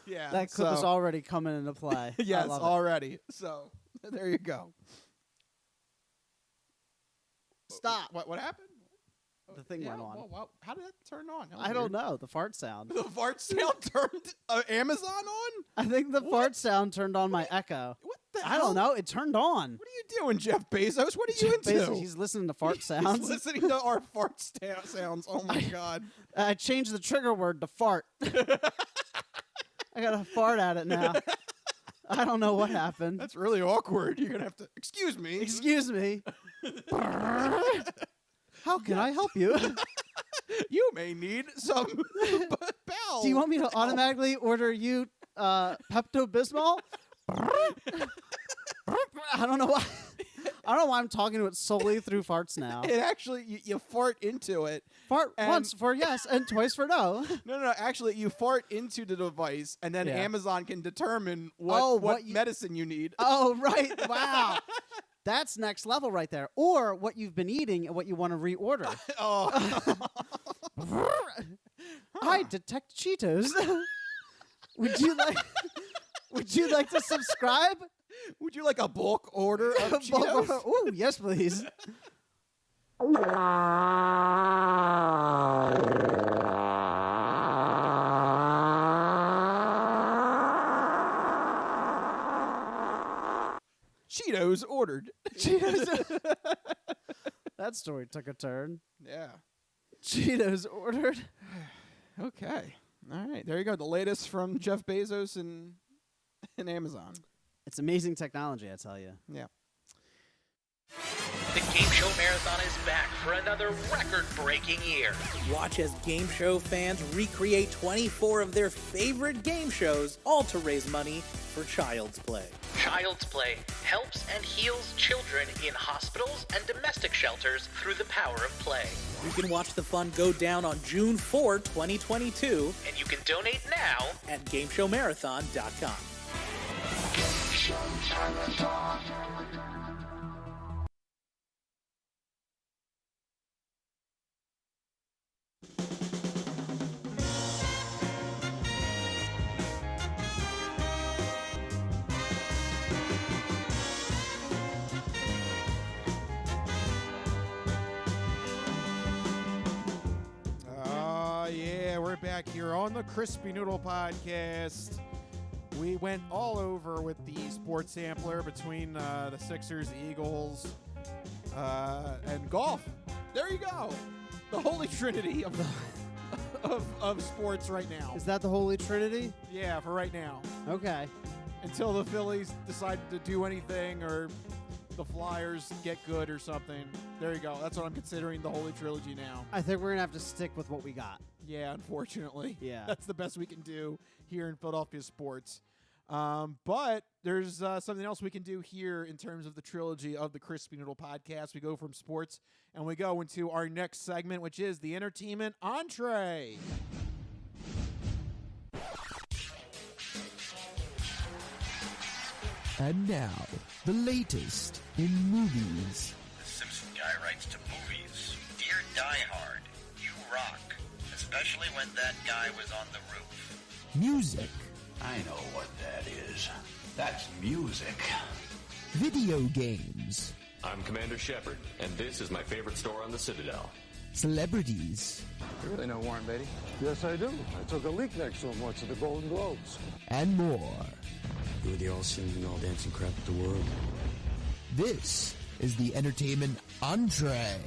Yeah, that clip is already coming into play. Yes, already. So there you go. Stop. What happened? The thing went on. Well, how did that turn on? I don't know. The fart sound. The fart sound turned Amazon on? I think the fart sound turned on my Echo. What the hell? I don't know. It turned on. What are you doing, Jeff Bezos? What are you into? Bezos, he's listening to fart sounds. He's listening to our fart sounds. Oh, my God. I changed the trigger word to fart. I got to fart at it now. I don't know what happened. That's really awkward. You're going to have to... Excuse me. Excuse me. How can I help you? You may need some bowel. Do you want me to automatically order you Pepto-Bismol? I don't know why. I don't know why I'm talking to it solely through farts now. It actually, you fart into it. Fart once for yes and twice for no. No. Actually, you fart into the device, and then Amazon can determine what medicine you need. Oh, right. Wow. That's next level right there. Or what you've been eating and what you want to reorder. I detect Cheetos. Would you like to subscribe? Would you like a bulk order of Cheetos? Oh, yes, please. Cheetos ordered. Cheetos. That story took a turn. Yeah. Cheetos ordered. Okay. All right. There you go. The latest from Jeff Bezos and Amazon. It's amazing technology, I tell you. Yeah. The Game Show Marathon is back for another record-breaking year. Watch as game show fans recreate 24 of their favorite game shows, all to raise money for Child's Play. Child's Play helps and heals children in hospitals and domestic shelters through the power of play. You can watch the fun go down on June 4, 2022, and you can donate now at GameShowMarathon.com. We're back here on the Crispy Noodle Podcast. We went all over with the sports sampler between the Sixers, the Eagles, and golf. There you go. The holy trinity of sports right now. Is that the Holy Trinity? Yeah, for right now. Okay. Until the Phillies decide to do anything or the Flyers get good or something. There you go. That's what I'm considering the Holy Trilogy now. I think we're going to have to stick with what we got. Yeah, unfortunately. Yeah. That's the best we can do here in Philadelphia sports. But there's something else we can do here in terms of the trilogy of the Crispy Noodle Podcast. We go from sports and we go into our next segment, which is the entertainment entree. And now, the latest in movies. The Simpson guy writes to movies. Dear Die Hard, you rock. Especially when that guy was on the roof. Music. I know what that is. That's music. Video games. I'm Commander Shepard, and this is my favorite store on the Citadel. Celebrities. You really know Warren Beatty? Yes, I do. I took a leak next to him once at the Golden Globes. And more. You were the all-singing, all-dancing crap of the world. This is the entertainment entree.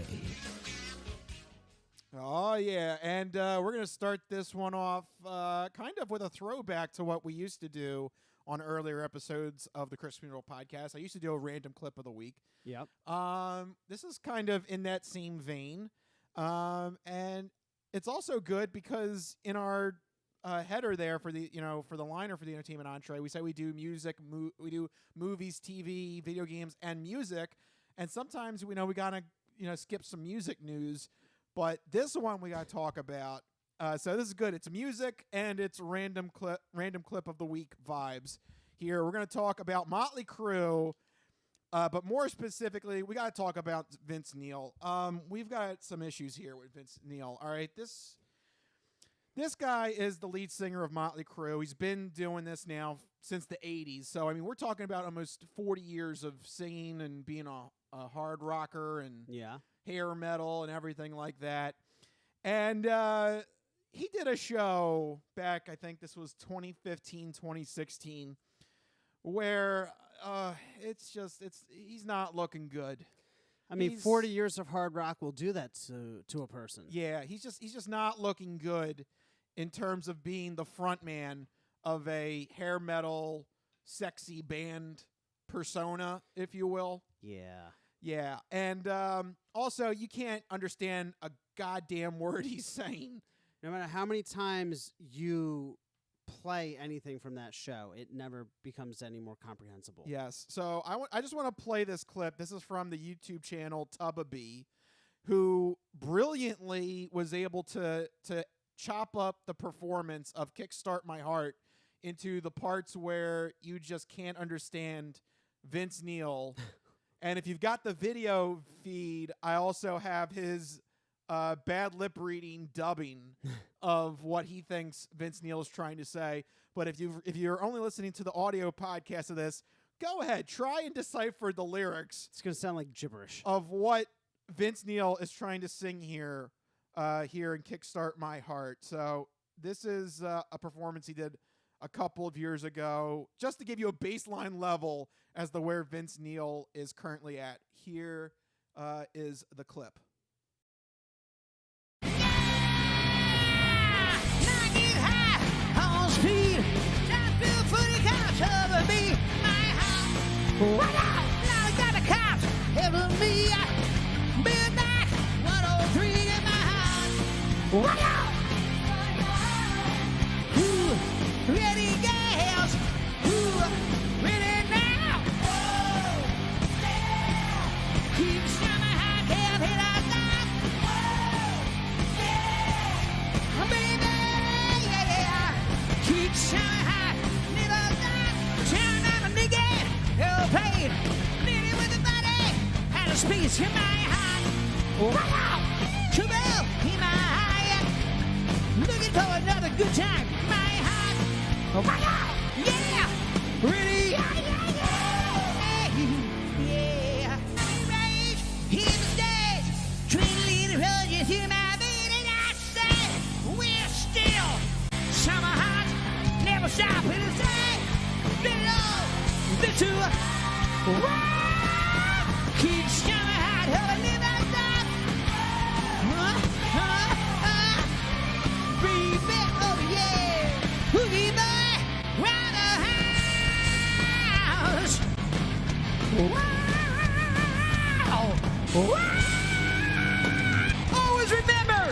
Oh, yeah, and we're going to start this one off kind of with a throwback to what we used to do on earlier episodes of the Crispy Noodle Podcast. I used to do a random clip of the week. Yep. This is kind of in that same vein, and it's also good because in our header there for the liner for the entertainment entree, we say we do music, we do movies, TV, video games, and music, and sometimes we gotta skip some music news. But this one we got to talk about So this is good. It's music and it's random clip of the week vibes. Here we're going to talk about Motley Crue, but more specifically, we got to talk about Vince Neil. We've got some issues here with Vince Neil. All right, this guy is the lead singer of Motley Crue. He's been doing this now since the 80s. So I mean, we're talking about almost 40 years of singing and being a hard rocker and hair metal and everything like that. And he did a show back, I think this was 2015, 2016, where he's not looking good. I mean, 40 years of hard rock will do that to a person. Yeah, he's just not looking good in terms of being the front man of a hair metal, sexy band persona, if you will. Yeah. Yeah, and also you can't understand a goddamn word he's saying. No matter how many times you play anything from that show, it never becomes any more comprehensible. Yes. So I just want to play this clip. This is from the YouTube channel Tubba B, who brilliantly was able to chop up the performance of Kickstart My Heart into the parts where you just can't understand Vince Neil. And if you've got the video feed, I also have his bad lip reading dubbing of what he thinks Vince Neil is trying to say. But if you're only listening to the audio podcast of this, go ahead, try and decipher the lyrics. It's going to sound like gibberish of what Vince Neil is trying to sing here in Kickstart My Heart. So this is a performance he did a couple of years ago, just to give you a baseline level as to where Vince Neil is currently at. Here is the clip. Speed, just feel funny cops over me. My house, what up? Now I got the cops helping me. Midnight, 103 in my house. What up? Ooh, ready girls. Ooh, ready now. Oh, yeah. Keep shining high, can't hit us down. Oh, yeah. Baby. Keep shining high, never die. Turn on the nigga, no pain. Nearly with the body, had a space in my heart. Wow, trouble in my eye. Looking for another good time, my heart. Wow, yeah, ready, yeah. Rage in the stage, twiddling the road, you through my vein, and I say we're still summer hot. Never stop in the same. The two. Keep shining hot, hold it never stop. Baby, oh yeah. Boogie boy, round the house. Wow. Always remember.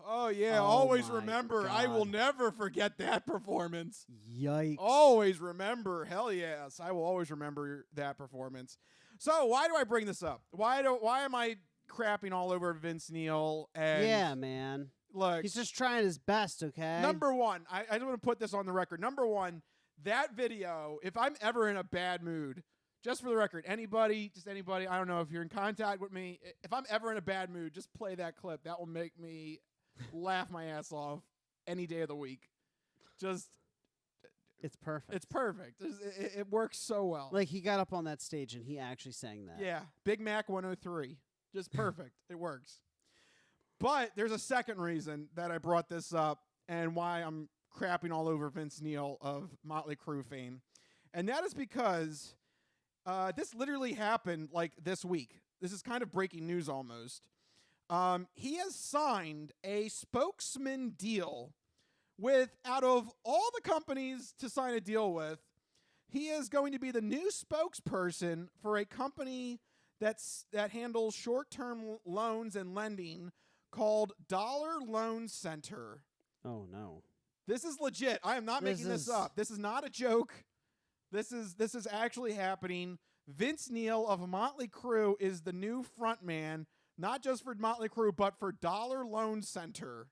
Oh yeah, always remember. God. I will never forget that performance. Yikes. Always remember. Hell yes, I will always remember that performance. So why do I bring this up? Why am I crapping all over Vince Neil? And yeah, man. Look, he's just trying his best, okay? Number one, I just want to put this on the record. Number one, that video, if I'm ever in a bad mood, just for the record, anybody, I don't know if you're in contact with me, if I'm ever in a bad mood, just play that clip. That will make me laugh my ass off any day of the week. It's perfect. It's perfect. It works so well. Like, he got up on that stage and he actually sang that. Yeah, Big Mac 103. Just perfect. It works. But there's a second reason that I brought this up and why I'm crapping all over Vince Neil of Motley Crue fame. And that is because this literally happened like this week. This is kind of breaking news almost. He has signed a Spokesman deal with, out of all the companies to sign a deal with, he is going to be the new spokesperson for a company that handles short-term loans and lending called Dollar Loan Center. Oh, no. This is legit. I am not making this up. This is not a joke. This is actually happening. Vince Neil of Motley Crue is the new frontman not just for Motley Crue, but for Dollar Loan Center.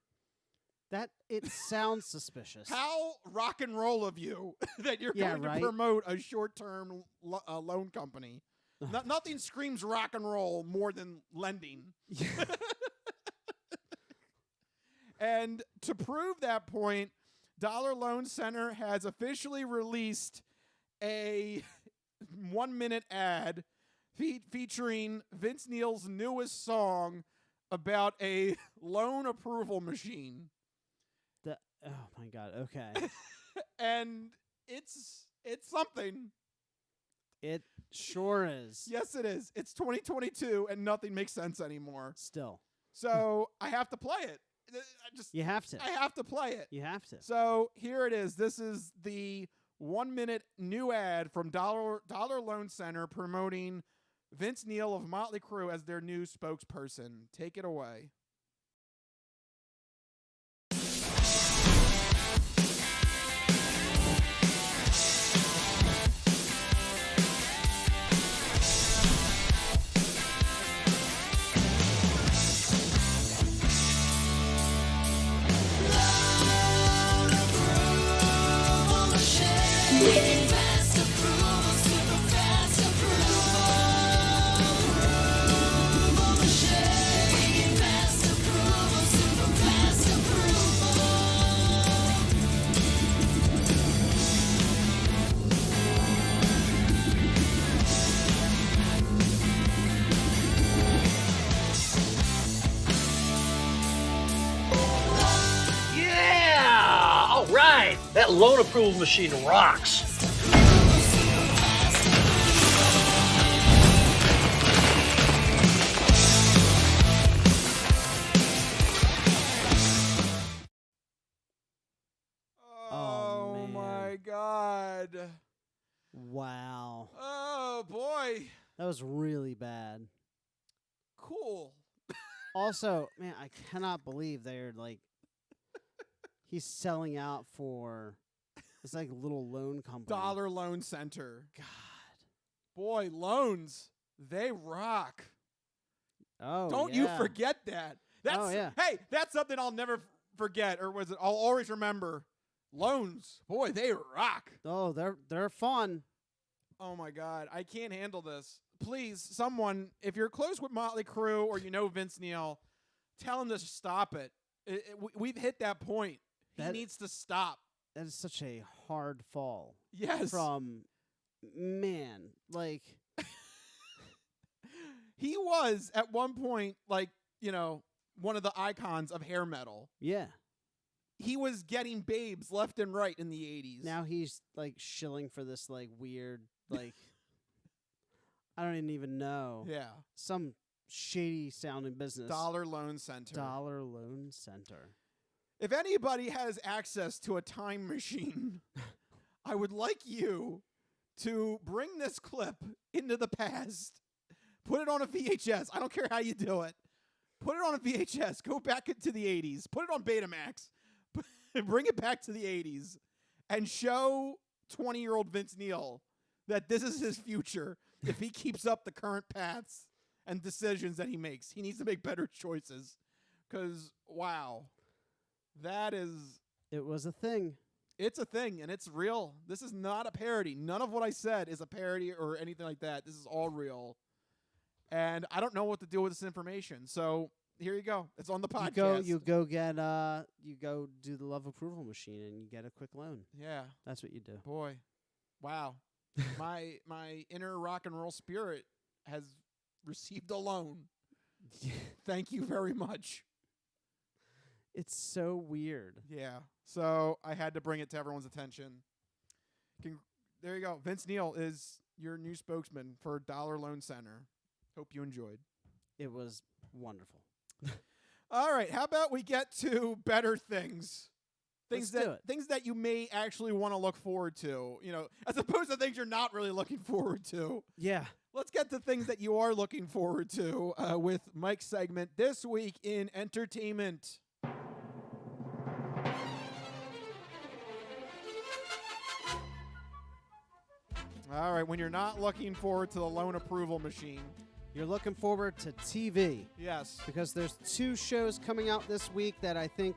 That it sounds suspicious. How rock and roll of you that you're going to promote a short-term loan company. Nothing screams rock and roll more than lending. And to prove that point, Dollar Loan Center has officially released a 1-minute ad featuring Vince Neil's newest song about a loan approval machine. Oh my God. Okay. And it's something. It sure is. Yes, it is. It's 2022 and nothing makes sense anymore. Still. So I have to play it. You have to. I have to play it. You have to. So here it is. This is the 1-minute new ad from Dollar Loan Center promoting Vince Neil of Motley Crue as their new spokesperson. Take it away. Yeah! All right! That loan approval machine rocks. Oh my God. Wow. Oh boy. That was really bad. Cool. Also, man, I cannot believe they're like, he's selling out for this like little loan company. Dollar Loan Center. God. Boy, loans, they rock. Oh, Don't you forget that. That's, yeah. Hey, that's something I'll never forget, or was it? I'll always remember. Loans, boy, they rock. Oh, they're fun. Oh my God, I can't handle this. Please, someone, if you're close with Motley Crue or you know Vince Neil, tell him to stop it. We've hit that point. He needs to stop. That is such a hard fall. Yes. From, man, like. He was, at one point, like, one of the icons of hair metal. Yeah. He was getting babes left and right in the 80s. Now he's, like, shilling for this, like, weird, like, I don't even know. Yeah. Some shady sounding business. Dollar Loan Center. Dollar Loan Center. If anybody has access to a time machine, I would like you to bring this clip into the past. Put it on a VHS. I don't care how you do it. Put it on a VHS. Go back into the 80s. Put it on Betamax. Bring it back to the 80s. And show 20-year-old Vince Neil that this is his future if he keeps up the current paths and decisions that he makes. He needs to make better choices. Because, wow. That is... It was a thing. It's a thing, and it's real. This is not a parody. None of what I said is a parody or anything like that. This is all real. And I don't know what to do with this information. So here you go. It's on the podcast. You go do the love approval machine and you get a quick loan. Yeah. That's what you do. Boy. Wow. my inner rock and roll spirit has received a loan. Thank you very much. It's so weird. Yeah. So I had to bring it to everyone's attention. There you go. Vince Neil is your new spokesman for Dollar Loan Center. Hope you enjoyed. It was wonderful. All right. How about we get to better things? Things that you may actually want to look forward to, as opposed to things you're not really looking forward to. Yeah. Let's get to things that you are looking forward to with Mike's segment this week in entertainment. All right, when you're not looking forward to the loan approval machine, You're looking forward to TV. Yes. Because there's 2 shows coming out this week that I think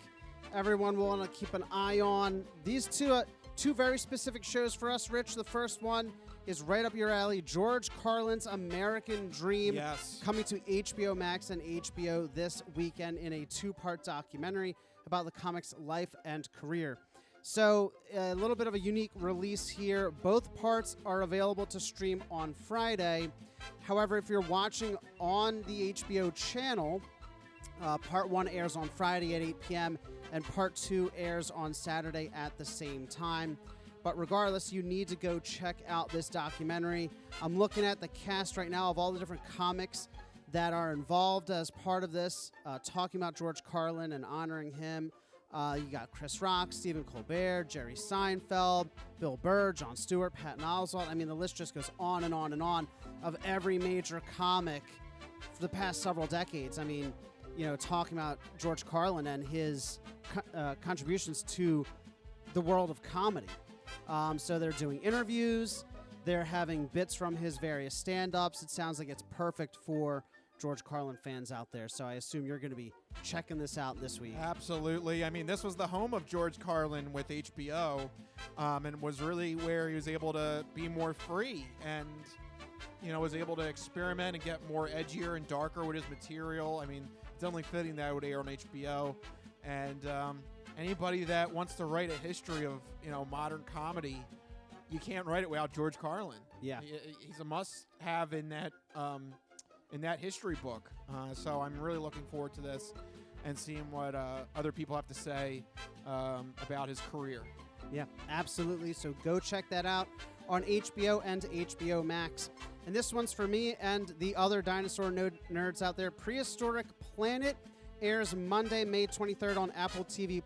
everyone will want to keep an eye on. These two very specific shows for us, Rich. The first one is right up your alley, George Carlin's American Dream. Yes. Coming to HBO Max and HBO this weekend in a 2-part documentary about the comic's life and career. So a little bit of a unique release here. Both parts are available to stream on Friday. However, if you're watching on the HBO channel, Part 1 airs on Friday at 8 p.m. and Part 2 airs on Saturday at the same time. But regardless, you need to go check out this documentary. I'm looking at the cast right now of all the different comics that are involved as part of this, talking about George Carlin and honoring him. You got Chris Rock, Stephen Colbert, Jerry Seinfeld, Bill Burr, Jon Stewart, Patton Oswalt. I mean, the list just goes on and on and on of every major comic for the past several decades. I mean, talking about George Carlin and his contributions to the world of comedy. So they're doing interviews. They're having bits from his various stand-ups. It sounds like it's perfect for George Carlin fans out there. So I assume you're going to be checking this out this week. Absolutely. I mean, this was the home of George Carlin with HBO, and was really where he was able to be more free and, was able to experiment and get more edgier and darker with his material. I mean, it's only fitting that it would air on HBO. And anybody that wants to write a history of, modern comedy, you can't write it without George Carlin. Yeah. He's a must-have in that history book. So I'm really looking forward to this and seeing what other people have to say about his career. Yeah, absolutely. So go check that out on HBO and HBO Max. And this one's for me and the other dinosaur nerds out there. Prehistoric Planet airs Monday, May 23rd on Apple TV+.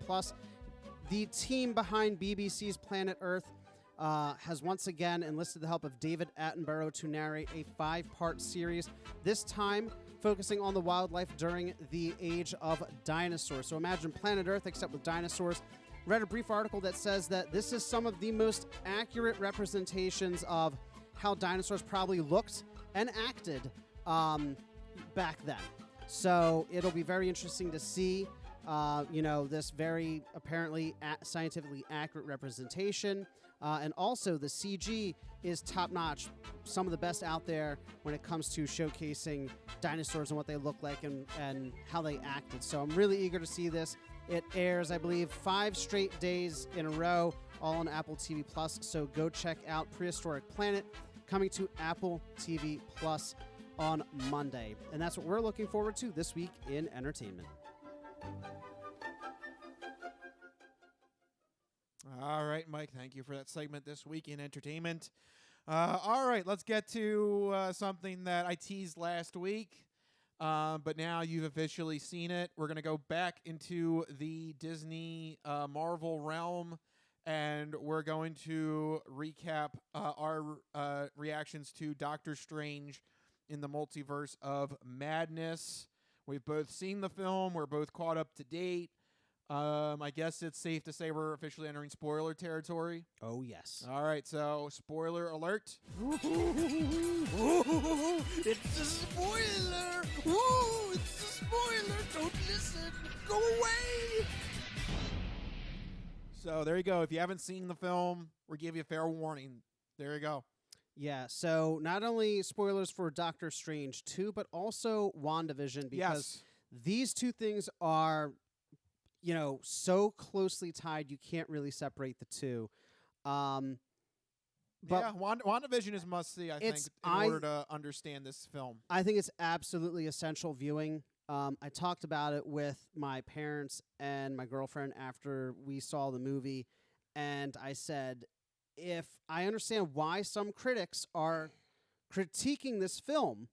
The team behind BBC's Planet Earth has once again enlisted the help of David Attenborough to narrate a 5-part series, this time focusing on the wildlife during the age of dinosaurs. So imagine Planet Earth except with dinosaurs. Read a brief article that says that this is some of the most accurate representations of how dinosaurs probably looked and acted back then. So it'll be very interesting to see, this very apparently scientifically accurate representation. And also the CG is top-notch, some of the best out there when it comes to showcasing dinosaurs and what they look like and how they acted. So I'm really eager to see this. It airs, I believe, 5 straight days in a row, all on Apple TV+. So go check out Prehistoric Planet, coming to Apple TV+ on Monday. And that's what we're looking forward to this week in entertainment. All right, Mike, thank you for that segment this week in entertainment. All right, let's get to something that I teased last week, but now you've officially seen it. We're going to go back into the Disney Marvel realm, and we're going to recap our reactions to Doctor Strange in the Multiverse of Madness. We've both seen the film. We're both caught up to date. I guess it's safe to say we're officially entering spoiler territory. Oh, yes. All right, so spoiler alert. It's a spoiler! Ooh, it's a spoiler! Don't listen! Go away! So there you go. If you haven't seen the film, we give you a fair warning. There you go. Yeah, so not only spoilers for Doctor Strange 2, but also WandaVision, because these two things are, so closely tied you can't really separate the two. But WandaVision is must-see, I think, in order to understand this film. I think it's absolutely essential viewing. I talked about it with my parents and my girlfriend after we saw the movie, and I said, if I understand why some critics are critiquing this film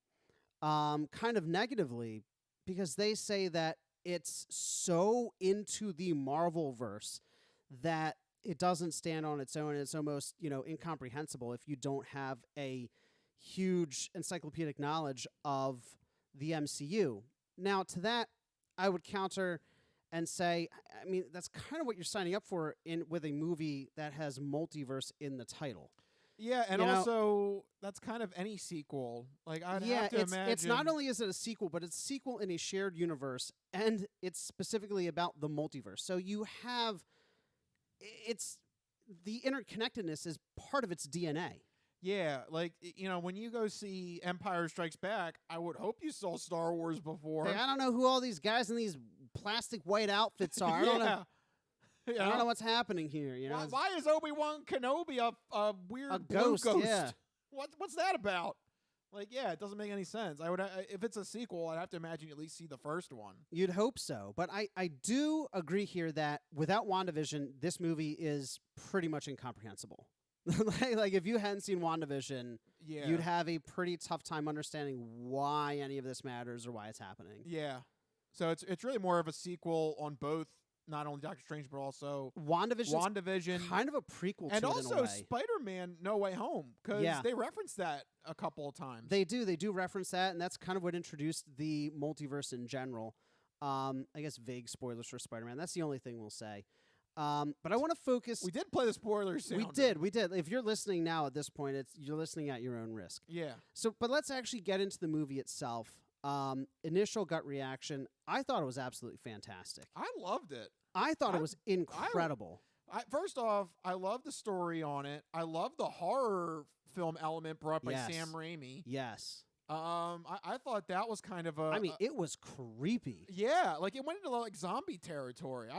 kind of negatively, because they say that it's so into the Marvelverse that it doesn't stand on its own. It's almost, incomprehensible if you don't have a huge encyclopedic knowledge of the MCU. Now, to that, I would counter and say, I mean, that's kind of what you're signing up for with a movie that has multiverse in the title. Yeah, and also that's kind of any sequel. Like I'd have to imagine. It's not only is it a sequel, but it's a sequel in a shared universe, and it's specifically about the multiverse. So you have, it's the interconnectedness is part of its DNA. Yeah, like when you go see Empire Strikes Back, I would hope you saw Star Wars before. Hey, I don't know who all these guys in these plastic white outfits are. I don't know. I don't know what's happening here. Why is Obi-Wan Kenobi a weird ghost? Blue ghost? Yeah. What's that about? Like, yeah, it doesn't make any sense. I would if it's a sequel, I'd have to imagine you at least see the first one. You'd hope so, but I do agree here that without WandaVision, this movie is pretty much incomprehensible. like if you hadn't seen WandaVision, you'd have a pretty tough time understanding why any of this matters or why it's happening. Yeah, so it's really more of a sequel on both. Not only Doctor Strange, but also WandaVision, kind of a prequel to and it also in a way. Spider-Man: No Way Home, because they reference that a couple of times. They do reference that, and that's kind of what introduced the multiverse in general. I guess vague spoilers for Spider-Man. That's the only thing we'll say. But I want to focus. We did play the spoilers. We did. If you're listening now at this point, you're listening at your own risk. Yeah. So, but let's actually get into the movie itself. Initial gut reaction. I thought it was absolutely fantastic. I loved it. I thought it was incredible. First off, I love the story on it. I love the horror film element brought by Sam Raimi. Yes. I thought that was kind of it was creepy. Yeah, like it went into like zombie territory.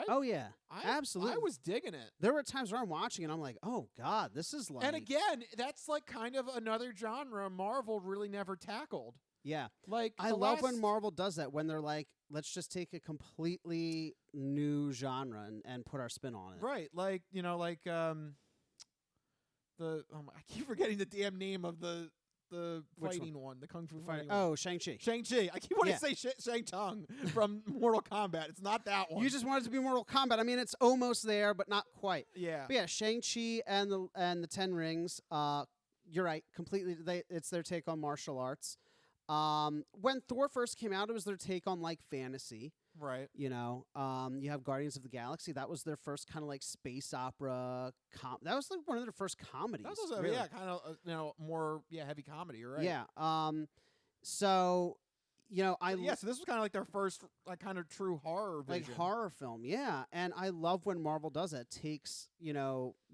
Absolutely. I was digging it. There were times where I'm watching and I'm like, oh God, this is like. And again, that's like kind of another genre Marvel really never tackled. Yeah. Like I love when Marvel does that, when they're like, let's just take a completely new genre and put our spin on it. Right. Like, I keep forgetting the damn name of the fighting one, the Kung Fu fighting one. Oh, Shang-Chi. Shang-Chi. I keep wanting to say Shang-Tsung from Mortal Kombat. It's not that one. You just wanted it to be Mortal Kombat. I mean, it's almost there, but not quite. Yeah. But yeah, Shang-Chi and the Ten Rings, you're right, completely, it's their take on martial arts. When Thor first came out, it was their take on like fantasy. Right. You have Guardians of the Galaxy. That was their first kind of like space opera. That was like one of their first comedies. That was really. kind of more heavy comedy. You're right. Yeah. So so this was kind of like their first like kind of true horror vision. Like horror film. Yeah, and I love when Marvel does that. Takes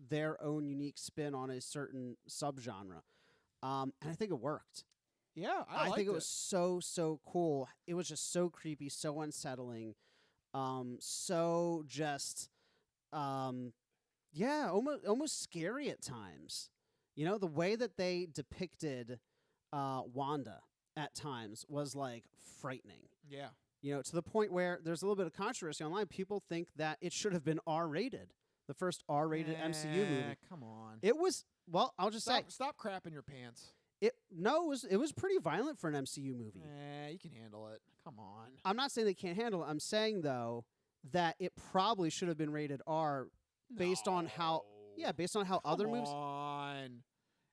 their own unique spin on a certain subgenre, and I think it worked. Yeah, I think it was so cool. It was just so creepy, so unsettling, so just, almost scary at times. The way that they depicted Wanda at times was like frightening. Yeah. To the point where there's a little bit of controversy online. People think that it should have been R-rated, the first R-rated MCU movie. Come on. It was. Well, I'll just say, stop crapping your pants. It was pretty violent for an MCU movie. You can handle it. Come on. I'm not saying they can't handle it. I'm saying though that it probably should have been rated R based on how other movies. Come on.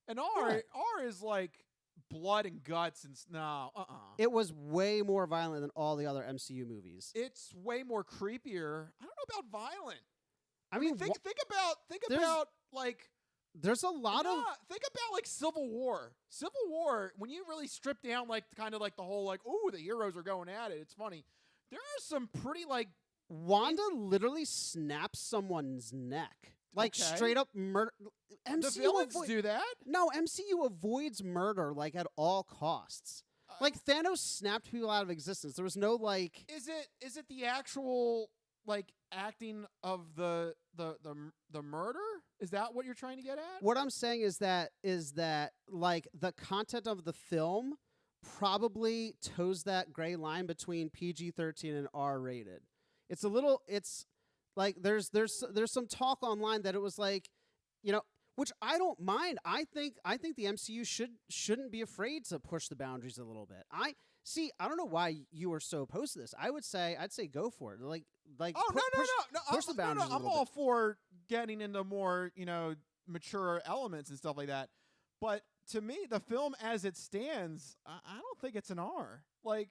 And R is like blood and guts and It was way more violent than all the other MCU movies. It's way more creepier. I don't know about violent. I mean, think about like. There's a lot of think about like Civil War. Civil War, when you really strip down like kind of like the whole like, oh, the heroes are going at it. It's funny. There are some pretty like Wanda literally snaps someone's neck. Like straight up murder. The villains do that? No, MCU avoids murder like at all costs. Like Thanos snapped people out of existence. There was no like Is it the actual like acting of the murder? Is that what you're trying to get at? What I'm saying is that like the content of the film probably toes that gray line between PG-13 and R-rated. It's like there's some talk online that it was like, which I don't mind. I think the MCU shouldn't be afraid to push the boundaries a little bit. I don't know why you were so opposed to this. I'd say go for it. Like push the boundaries. I'm all for getting into more, mature elements and stuff like that. But to me, the film as it stands, I don't think it's an R. Like,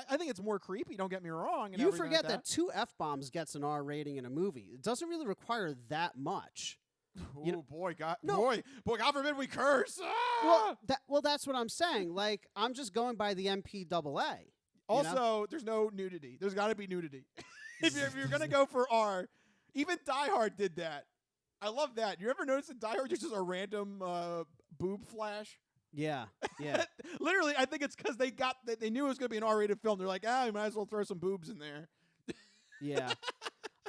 I think it's more creepy. Don't get me wrong. And you forget that 2 F-bombs gets an R rating in a movie. It doesn't really require that much. Oh boy, God forbid we curse. Well, that's what I'm saying. Like, I'm just going by the MPAA. Also, there's no nudity. There's got to be nudity. if you're gonna go for R, even Die Hard did that. I love that. You ever notice in Die Hard there's just a random boob flash? Yeah. Literally, I think it's because they knew it was gonna be an R-rated film. They're like, we might as well throw some boobs in there. Yeah.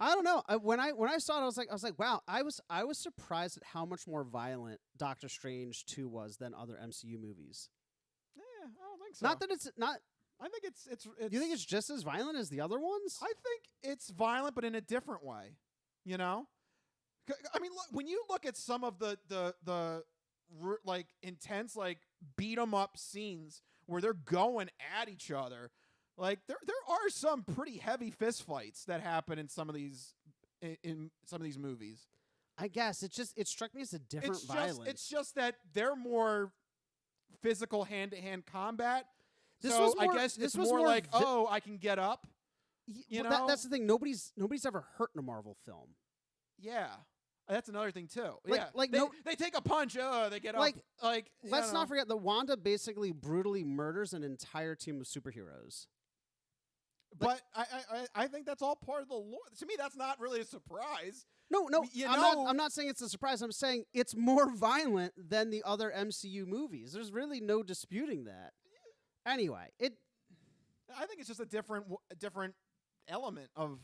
I don't know. When I saw it, I was like, wow. I was surprised at how much more violent Doctor Strange 2 was than other MCU movies. Yeah, I don't think so. Not that it's not. I think it's. You think it's just as violent as the other ones? I think it's violent, but in a different way. You know. I mean, look, when you look at some of the like intense like beat 'em up scenes where they're going at each other. Like there are some pretty heavy fist fights that happen in some of these movies. I guess it struck me as a different violence. It's just that they're more physical hand-to-hand combat. I guess it's more like, I can get up. You know, that's the thing. Nobody's ever hurt in a Marvel film. Yeah. That's another thing too. They take a punch. They get up. Let's not forget that Wanda basically brutally murders an entire team of superheroes. But I think that's all part of the lore. To me, that's not really a surprise. No, I'm not saying it's a surprise. I'm saying it's more violent than the other MCU movies. There's really no disputing that. Anyway, I think it's just a different element of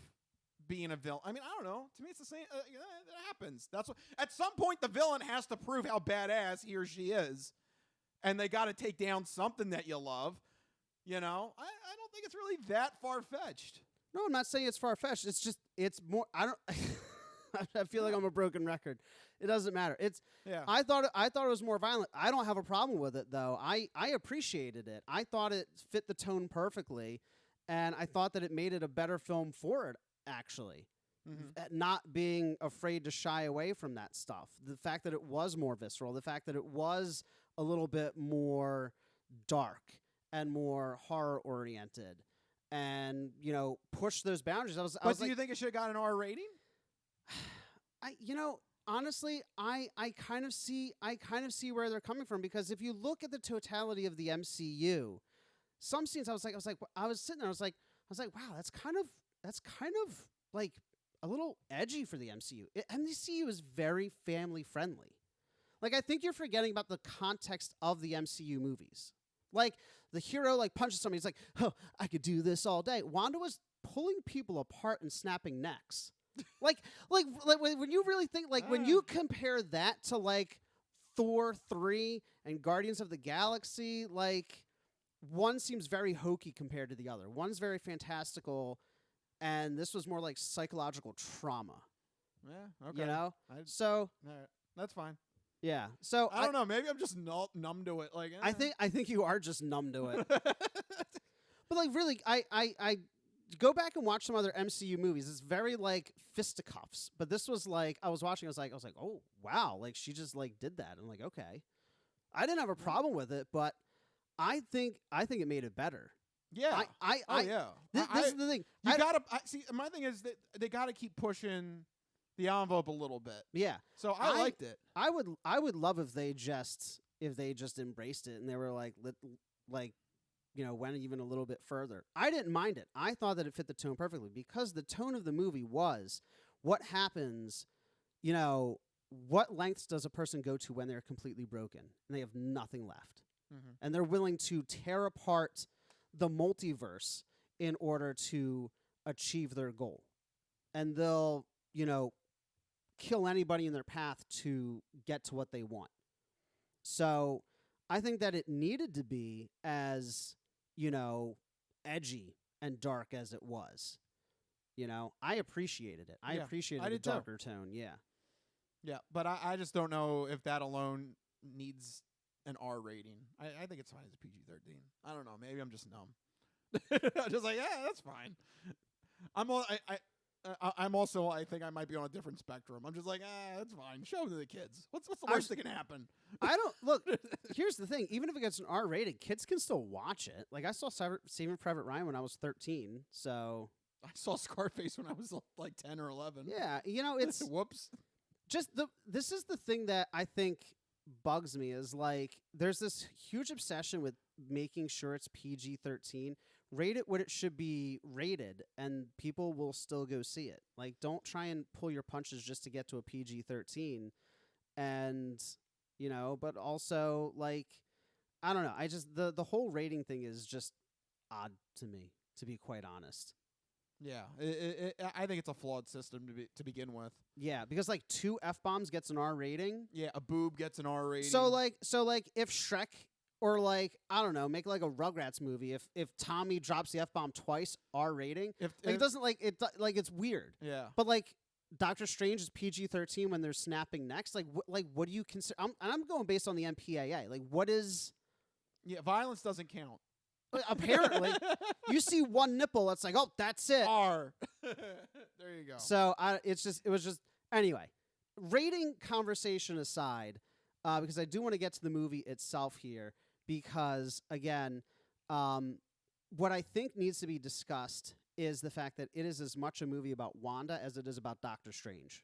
being a villain. I mean, I don't know. To me, it's the same. It happens. That's what. At some point, the villain has to prove how badass he or she is, and they got to take down something that you love. You know, I don't think it's really that far-fetched. No, I'm not saying it's far-fetched. It's more. I don't. I feel like I'm a broken record. It doesn't matter. I thought it was more violent. I don't have a problem with it though. I appreciated it. I thought it fit the tone perfectly, and I thought that it made it a better film for it. Actually, not being afraid to shy away from that stuff. The fact that it was more visceral. The fact that it was a little bit more dark and more horror oriented, and push those boundaries. Do you think it should have got an R rating? Honestly, I kind of see where they're coming from, because if you look at the totality of the MCU, some scenes I was sitting there, I was like, wow, that's kind of like a little edgy for the MCU. MCU is very family friendly. Like, I think you're forgetting about the context of the MCU movies. Like, the hero punches somebody. He's like, oh, I could do this all day. Wanda was pulling people apart and snapping necks. like when you really think, when you compare that to Thor 3 and Guardians of the Galaxy, one seems very hokey compared to the other. One's very fantastical, and this was more like psychological trauma. Yeah. Okay. All right, that's fine. Yeah. So I don't know. Maybe I'm just numb to it. I think you are just numb to it. But really, I go back and watch some other MCU movies. It's very fisticuffs. But this was I was watching. I was like, oh wow, she just did that. I'm like, okay. I didn't have a problem with it, but I think it made it better. Yeah. Yeah. This is the thing. You gotta see. My thing is that they gotta keep pushing the envelope a little bit. Yeah. So I liked it. I would love if they just embraced it and they were went even a little bit further. I didn't mind it. I thought that it fit the tone perfectly, because the tone of the movie was what happens, what lengths does a person go to when they're completely broken and they have nothing left. And they're willing to tear apart the multiverse in order to achieve their goal. And they'll, kill anybody in their path to get to what they want. So I think that it needed to be as, edgy and dark as it was. I appreciated it. I appreciated the darker tone. Yeah. Yeah, but I just don't know if that alone needs an R rating. I think it's fine as a PG-13. I don't know. Maybe I'm just numb. I'm just like, yeah, that's fine. I'm also, I think I might be on a different spectrum. I'm just like, that's fine. Show it to the kids. What's the worst that can happen? I don't look. Here's the thing. Even if it gets an R rated, kids can still watch it. I saw Saving Private Ryan when I was 13. So I saw Scarface when I was 10 or 11. Yeah, it's whoops. this is the thing that I think bugs me is like there's this huge obsession with making sure it's PG-13. Rate it what it should be rated, and people will still go see it. Like, don't try and pull your punches just to get to a PG-13. And, but also, like, I don't know. I just, the whole rating thing is just odd to me, to be quite honest. Yeah, I think it's a flawed system to begin with. Yeah, because like 2 F-bombs gets an R rating. Yeah, a boob gets an R rating. So like if Shrek or like, I don't know, make like a Rugrats movie, if Tommy drops the F-bomb twice, R rating. It doesn't like it like it's weird. Yeah. But like Doctor Strange is PG-13 when they're snapping necks. Like what do you consider? I'm going based on the MPAA. Like what is? Yeah, violence doesn't count. Apparently, you see one nipple, it's like, oh, that's it. R. There you go. So it was just anyway. Rating conversation aside, because I do want to get to the movie itself here, because again, what I think needs to be discussed is the fact that it is as much a movie about Wanda as it is about Doctor Strange.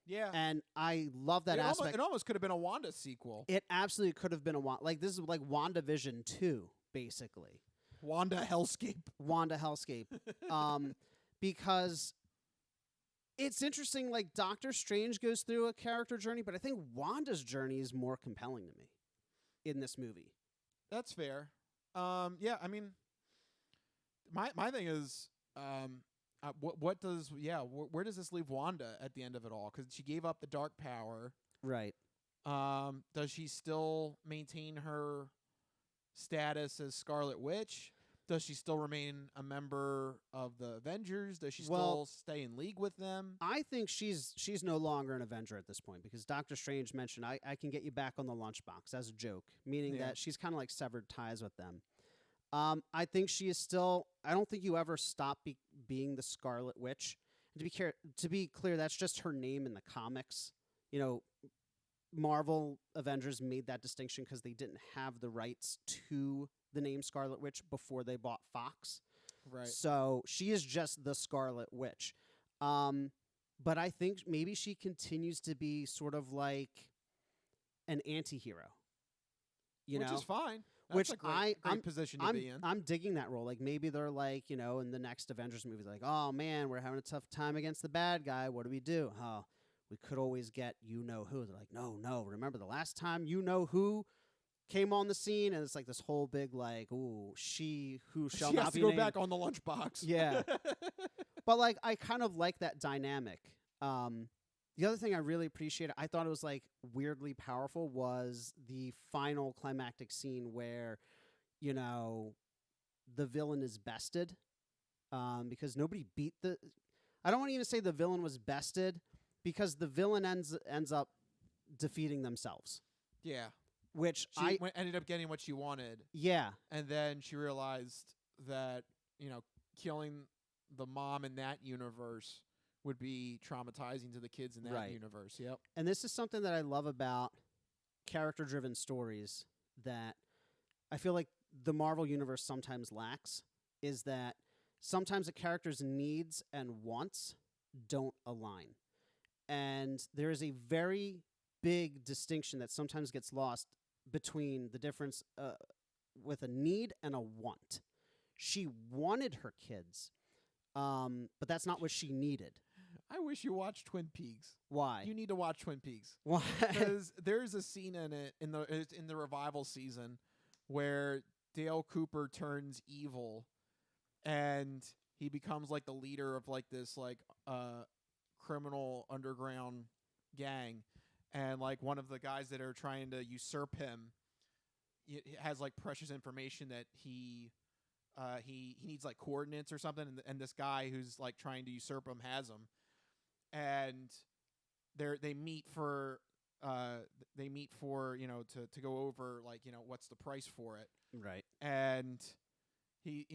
Yeah. And I love that aspect. It almost could have been a Wanda sequel. It absolutely could have been a Wanda. Like, this is like WandaVision 2, basically. Wanda Hellscape. Because it's interesting, like, Doctor Strange goes through a character journey, but I think Wanda's journey is more compelling to me in this movie. That's fair. Yeah, I mean, my thing is, what does where does this leave Wanda at the end of it all? Because she gave up the dark power, right? Does she still maintain her status as Scarlet Witch? Does she still remain a member of the Avengers? Does she still stay in league with them? I think she's no longer an Avenger at this point, because Doctor Strange mentioned I can get you back on the lunchbox as a joke, meaning that she's kind of like severed ties with them. I think she is still. I don't think you ever stop being the Scarlet Witch. And to be clear, that's just her name in the comics. Marvel Avengers made that distinction because they didn't have the rights to the name Scarlet Witch before they bought Fox. Right. So she is just the Scarlet Witch. But I think maybe she continues to be sort of like an anti-hero. Which is fine. That's a great position to be in. I'm digging that role. Like, maybe they're like, in the next Avengers movie, they're like, oh man, we're having a tough time against the bad guy. What do we do? Oh, we could always get you-know-who. They're like, no. Remember the last time you-know-who came on the scene? And it's like this whole big, like, ooh, she who shall not be named. She has to go back on the lunchbox. Yeah. But, like, I kind of like that dynamic. The other thing I really appreciated, I thought it was like weirdly powerful, was the final climactic scene where, the villain is bested, because nobody beat the. I don't want to even say the villain was bested, because the villain ends up defeating themselves. Yeah, which she ended up getting what she wanted. Yeah, and then she realized that killing the mom in that universe would be traumatizing to the kids in that universe. Yep. And this is something that I love about character-driven stories that I feel like the Marvel Universe sometimes lacks, is that sometimes a character's needs and wants don't align. And there is a very big distinction that sometimes gets lost between the difference with a need and a want. She wanted her kids, but that's not what she needed. I wish you watched Twin Peaks. Why? You need to watch Twin Peaks. Why? Because there's a scene in it in the revival season where Dale Cooper turns evil, and he becomes like the leader of like this like criminal underground gang, and like one of the guys that are trying to usurp him has like precious information that he needs like coordinates or something, and this guy who's like trying to usurp him has them, and they meet for to go over like what's the price for it, right? And he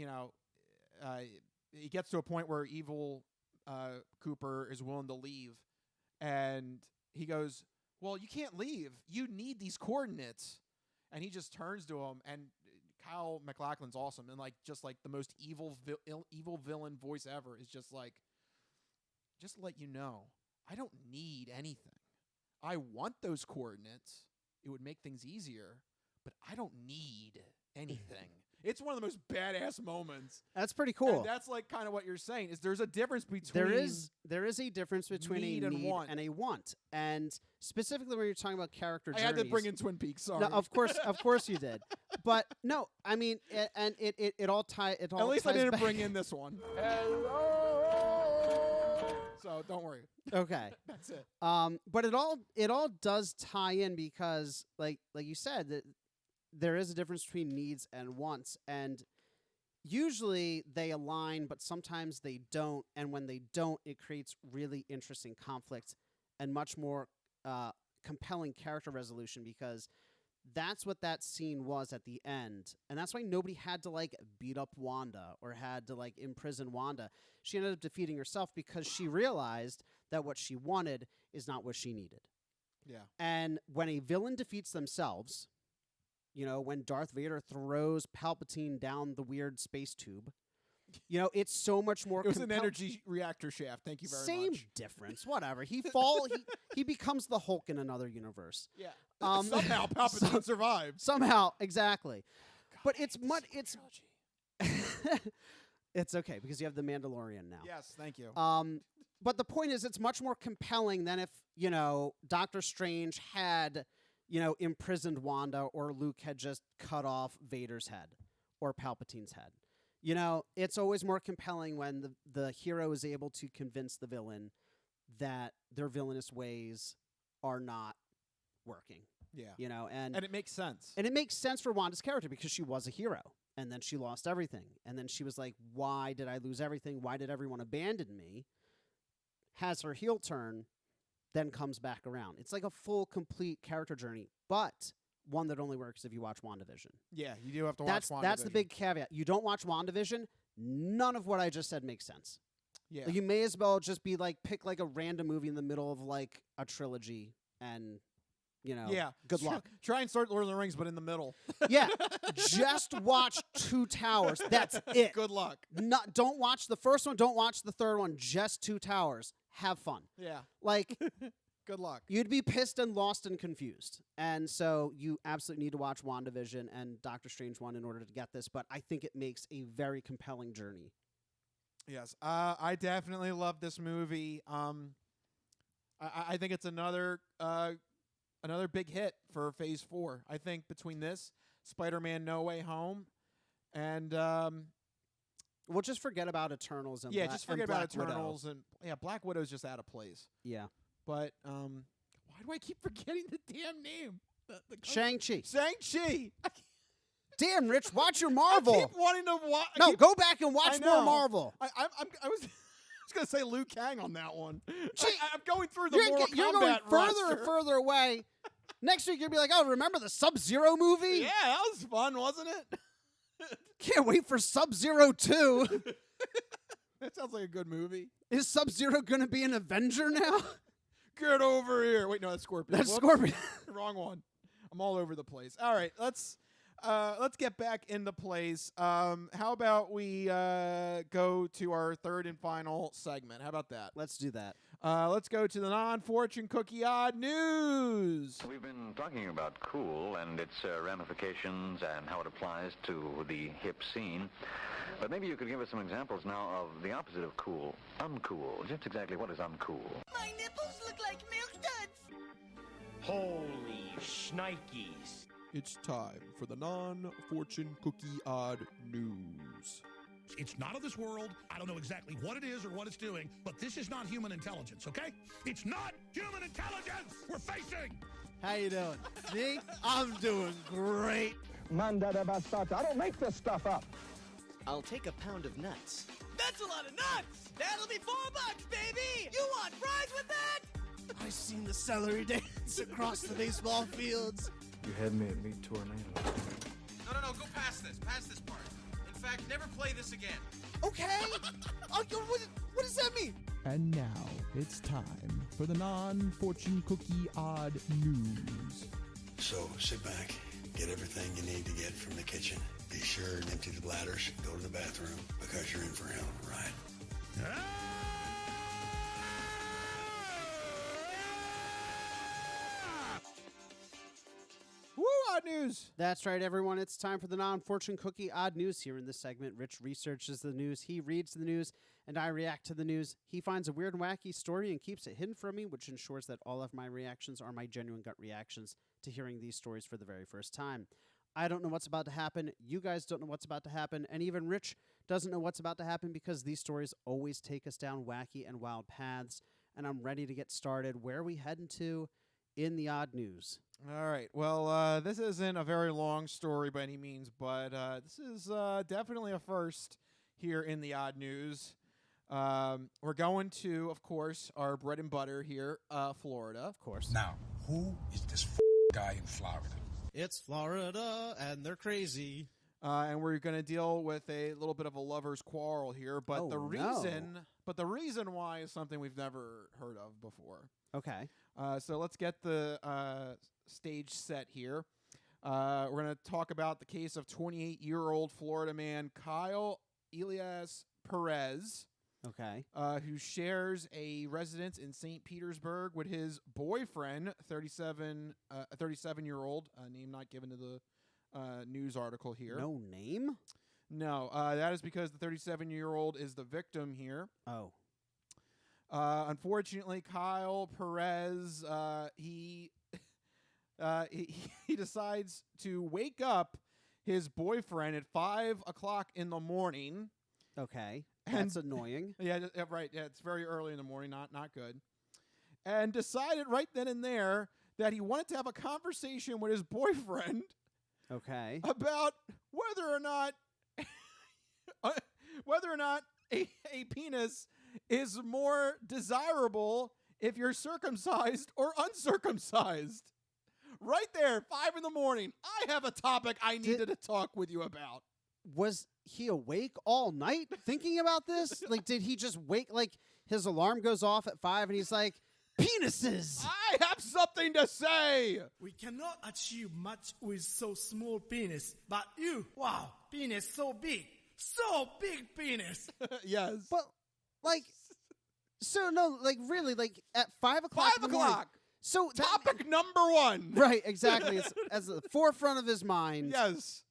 he gets to a point where evil Cooper is willing to leave, and he goes, well, you can't leave, you need these coordinates, and he just turns to him, and Kyle MacLachlan's awesome, and like just like the most evil villain voice ever is just like, just to let you know, I don't need anything. I want those coordinates. It would make things easier, but I don't need anything. It's one of the most badass moments. That's pretty cool. And that's like kind of what you're saying is there's a difference between there is a difference between need a and need want. and a want. And specifically when you're talking about character I journeys. had to bring in Twin Peaks. Sorry. No, of course you did. But no, I mean, it all ties. At least I didn't back. bring in this one. So don't worry. Okay. That's it. But it all does tie in because like you said that there is a difference between needs and wants, and usually they align, but sometimes they don't. And when they don't, it creates really interesting conflict and much more compelling character resolution, because that's what that scene was at the end. And that's why nobody had to like beat up Wanda or had to like imprison Wanda. She ended up defeating herself because she realized that what she wanted is not what she needed. Yeah. And when a villain defeats themselves, you know, when Darth Vader throws Palpatine down the weird space tube, you know, it's so much more. It was an energy reactor shaft. Thank you very much. Same difference. Whatever. He becomes the Hulk in another universe. Yeah. Somehow Palpatine survived. Somehow, exactly. God, but it's it's okay because you have the Mandalorian now. Yes, thank you. But the point is, it's much more compelling than if, you know, Doctor Strange had, you know, imprisoned Wanda, or Luke had just cut off Vader's head or Palpatine's head. You know, it's always more compelling when the hero is able to convince the villain that their villainous ways are not working. Yeah. You know, and it makes sense. And it makes sense for Wanda's character because she was a hero. And then she lost everything. And then she was like, why did I lose everything? Why did everyone abandon me? Has her heel turn, then comes back around. It's like a full, complete character journey, but one that only works if you watch WandaVision. Yeah, you do have to watch WandaVision. That's the big caveat. You don't watch WandaVision, none of what I just said makes sense. Yeah. Like, you may as well just be like, pick like a random movie in the middle of like a trilogy and, you know, good luck. Try and start Lord of the Rings, but in the middle. Yeah, just watch Two Towers. That's it. Good luck. Don't watch the first one. Don't watch the third one. Just Two Towers. Have fun. Yeah. Like, good luck. You'd be pissed and lost and confused. And so you absolutely need to watch WandaVision and Doctor Strange 1 in order to get this. But I think it makes a very compelling journey. Yes. I definitely love this movie. I think it's another big hit for Phase 4. I think between this, Spider-Man No Way Home, and we'll just forget about Eternals and just forget about Eternals Widow. and Black Widow's just out of place. Yeah, but why do I keep forgetting the damn name? Shang-Chi. Shang-Chi. Damn, Rich, watch your Marvel. I keep wanting to watch. No, go back and watch more Marvel. I was going to say Liu Kang on that one. Gee, I'm going through the Mortal Kombat You're going further roster. and further away. Next week, you'll be like, oh, remember the Sub-Zero movie? Yeah, that was fun, wasn't it? Can't wait for Sub-Zero 2. That sounds like a good movie. Is Sub-Zero going to be an Avenger now? Get over here. Wait, no, that's Scorpion. That's Scorpion. Wrong one. I'm all over the place. All right, let's get back into place. How about we go to our third and final segment? How about that? Let's do that. Let's go to the non-fortune cookie odd news. We've been talking about cool and its ramifications and how it applies to the hip scene. But maybe you could give us some examples now of the opposite of cool, uncool. Just exactly what is uncool? My nipples look like milk duds. Holy shnikes. It's time for the non-fortune cookie odd news. It's not of this world. I don't know exactly what it is or what it's doing, but this is not human intelligence, okay? It's not human intelligence we're facing. How you doing? Me? I'm doing great. Manda de bastata. I don't make this stuff up. I'll take a pound of nuts. That's a lot of nuts. That'll be $4, baby. You want fries with that? I've seen the celery dance across the baseball fields. You had me at Meat Tornado. No, go past this part. In fact, never play this again. Okay. What does that mean? And now it's time for the non-fortune cookie odd news. So sit back, get everything you need to get from the kitchen. Be sure and empty the bladders, go to the bathroom, because you're in for a hell of a ride. Odd News. That's right, everyone. It's time for the non-fortune cookie odd news here in this segment. Rich researches the news, he reads the news, and I react to the news. He finds a weird and wacky story and keeps it hidden from me, which ensures that all of my reactions are my genuine gut reactions to hearing these stories for the very first time. I don't know what's about to happen. You guys don't know what's about to happen. And even Rich doesn't know what's about to happen because these stories always take us down wacky and wild paths. And I'm ready to get started. Where are we heading to in the odd news? All right. Well, this isn't a very long story by any means, but this is definitely a first here in the odd news. We're going to, of course, our bread and butter here, Florida. Of course. Now, who is this guy in Florida? It's Florida, and they're crazy. And we're going to deal with a little bit of a lover's quarrel here, but the reason why is something we've never heard of before. Okay. So let's get the stage set here. We're going to talk about the case of 28-year-old Florida man Kyle Elias Perez. Okay. Who shares a residence in St. Petersburg with his boyfriend, a 37-year-old, name not given to the news article here. No name? No, that is because the 37-year-old is the victim here. Oh. Unfortunately, Kyle Perez, he decides to wake up his boyfriend at 5 o'clock in the morning. Okay. That's annoying. Yeah, right. Yeah, it's very early in the morning. Not good. And decided right then and there that he wanted to have a conversation with his boyfriend. Okay. About whether or not a penis is more desirable if you're circumcised or uncircumcised. Right there, 5 in the morning. I have a topic I needed to talk with you about. Was he awake all night thinking about this? Like, did he just wake, like, his alarm goes off at 5 and he's like, penises! I have something to say! We cannot achieve much with so small penis, but you, wow, penis so big penis. Yes. But, like, so no, like, really, like, at 5 o'clock 5 o'clock! So topic number 1. Right, exactly. It's as the forefront of his mind. Yes.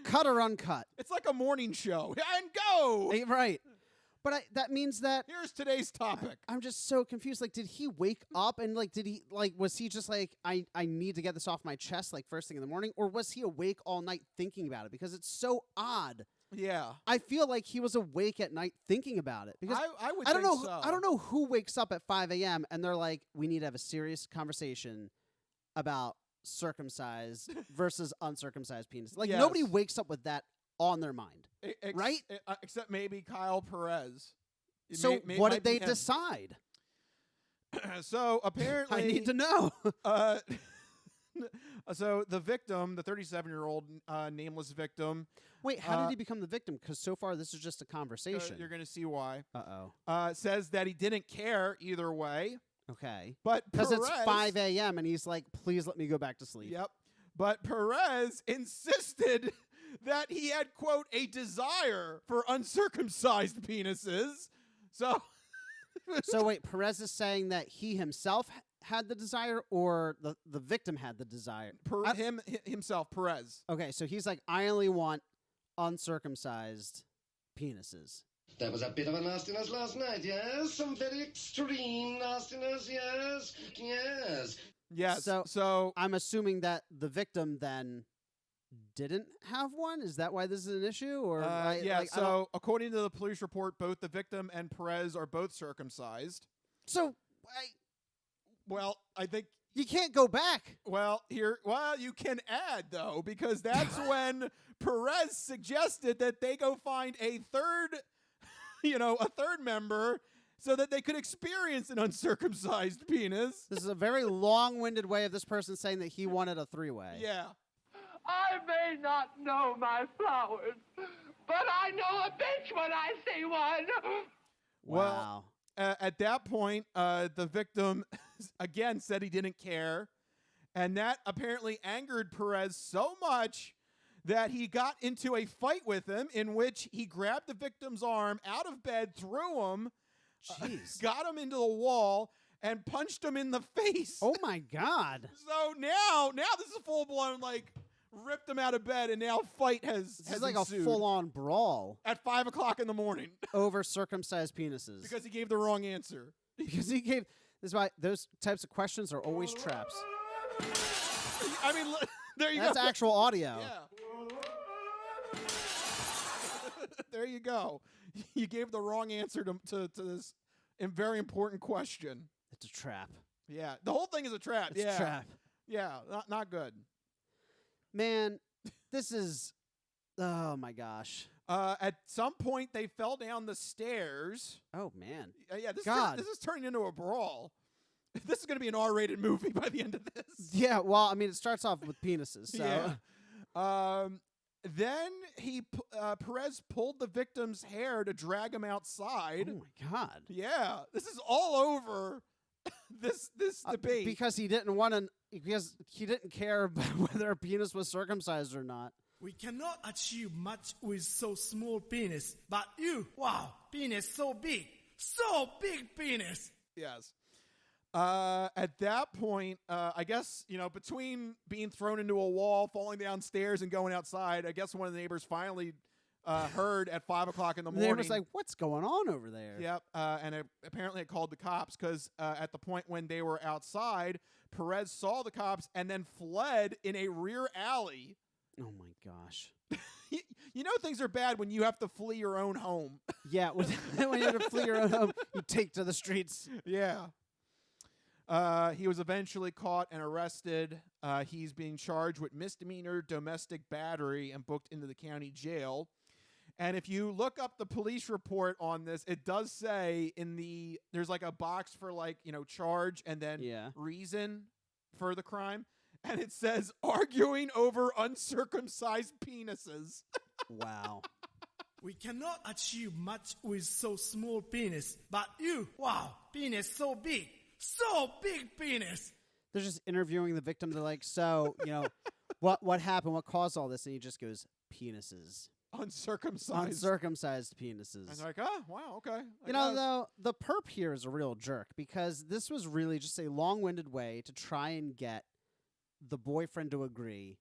Cut or uncut. It's like a morning show. And go! Right. But that means that... Here's today's topic. I'm just so confused. Like, did he wake up and, like, was he just like, I need to get this off my chest, like, first thing in the morning? Or was he awake all night thinking about it? Because it's so odd. Yeah. I feel like he was awake at night thinking about it. Because I would don't know. think so. I don't know who wakes up at 5 a.m. and they're like, we need to have a serious conversation about circumcised versus uncircumcised penis. Like, nobody wakes up with that on their mind, right? Except maybe Kyle Perez. So what did they decide? So apparently... I need to know. So the victim, the 37-year-old nameless victim... Wait, how did he become the victim? Because so far this is just a conversation. You're going to see why. Uh-oh. Says that he didn't care either way. Okay. But because it's 5 a.m. and he's like, please let me go back to sleep. Yep. But Perez insisted that he had, quote, a desire for uncircumcised penises. So... So wait, Perez is saying that he himself had the desire or the victim had the desire? Himself, Perez. Okay, so he's like, I only want uncircumcised penises. There was a bit of a nastiness last night, yes? Some very extreme nastiness, yes? Yes. Yes. So I'm assuming that the victim then didn't have one? Is that why this is an issue? Or according to the police report, both the victim and Perez are both circumcised. So, I think... You can't go back. You can add, though, because that's when Perez suggested that they go find a third member so that they could experience an uncircumcised penis. This is a very long-winded way of this person saying that he wanted a three-way. Yeah. I may not know my flowers, but I know a bitch when I see one. Wow. Well, at that point, the victim again said he didn't care, and that apparently angered Perez so much that he got into a fight with him in which he grabbed the victim's arm out of bed, threw him, got him into the wall, and punched him in the face. Oh my God. So now this is a full-blown, like, ripped him out of bed, and now fight has This is like ensued a full-on brawl. At 5 o'clock in the morning. Over circumcised penises. Because he gave the wrong answer. Because he gave... This is why those types of questions are always traps. I mean, there you go. That's actual audio. Yeah. There you go. You gave the wrong answer to this very important question. It's a trap. Yeah. The whole thing is a trap. It's a trap. Yeah. Not good. Man, this is... Oh, my gosh. At some point, they fell down the stairs. Oh, man. Yeah, this is turning into a brawl. This is going to be an R-rated movie by the end of this. Yeah, well, I mean, it starts off with penises. So. Yeah. Then Perez pulled the victim's hair to drag him outside. Oh, my God. Yeah. This is all over this debate. Because he didn't want to... Because he didn't care about whether a penis was circumcised or not. We cannot achieve much with so small penis, but you, wow, penis so big penis. Yes. At that point, I guess, between being thrown into a wall, falling downstairs, and going outside, I guess one of the neighbors finally heard at 5 o'clock in the morning. The neighbor's like, what's going on over there? Yep. And apparently it called the cops because at the point when they were outside, Perez saw the cops and then fled in a rear alley. Oh, my gosh. You know things are bad when you have to flee your own home. Yeah, when you have to flee your own home, you take to the streets. Yeah. He was eventually caught and arrested. He's being charged with misdemeanor domestic battery and booked into the county jail. And if you look up the police report on this, it does say there's like a box for charge and then reason for the crime. And it says, arguing over uncircumcised penises. Wow. We cannot achieve much with so small penis, but you, wow, penis so big penis. They're just interviewing the victim. They're like, so, what happened? What caused all this? And he just goes, penises. Uncircumcised penises. And they're like, oh, wow, okay. Though, the perp here is a real jerk because this was really just a long-winded way to try and get the boyfriend to agree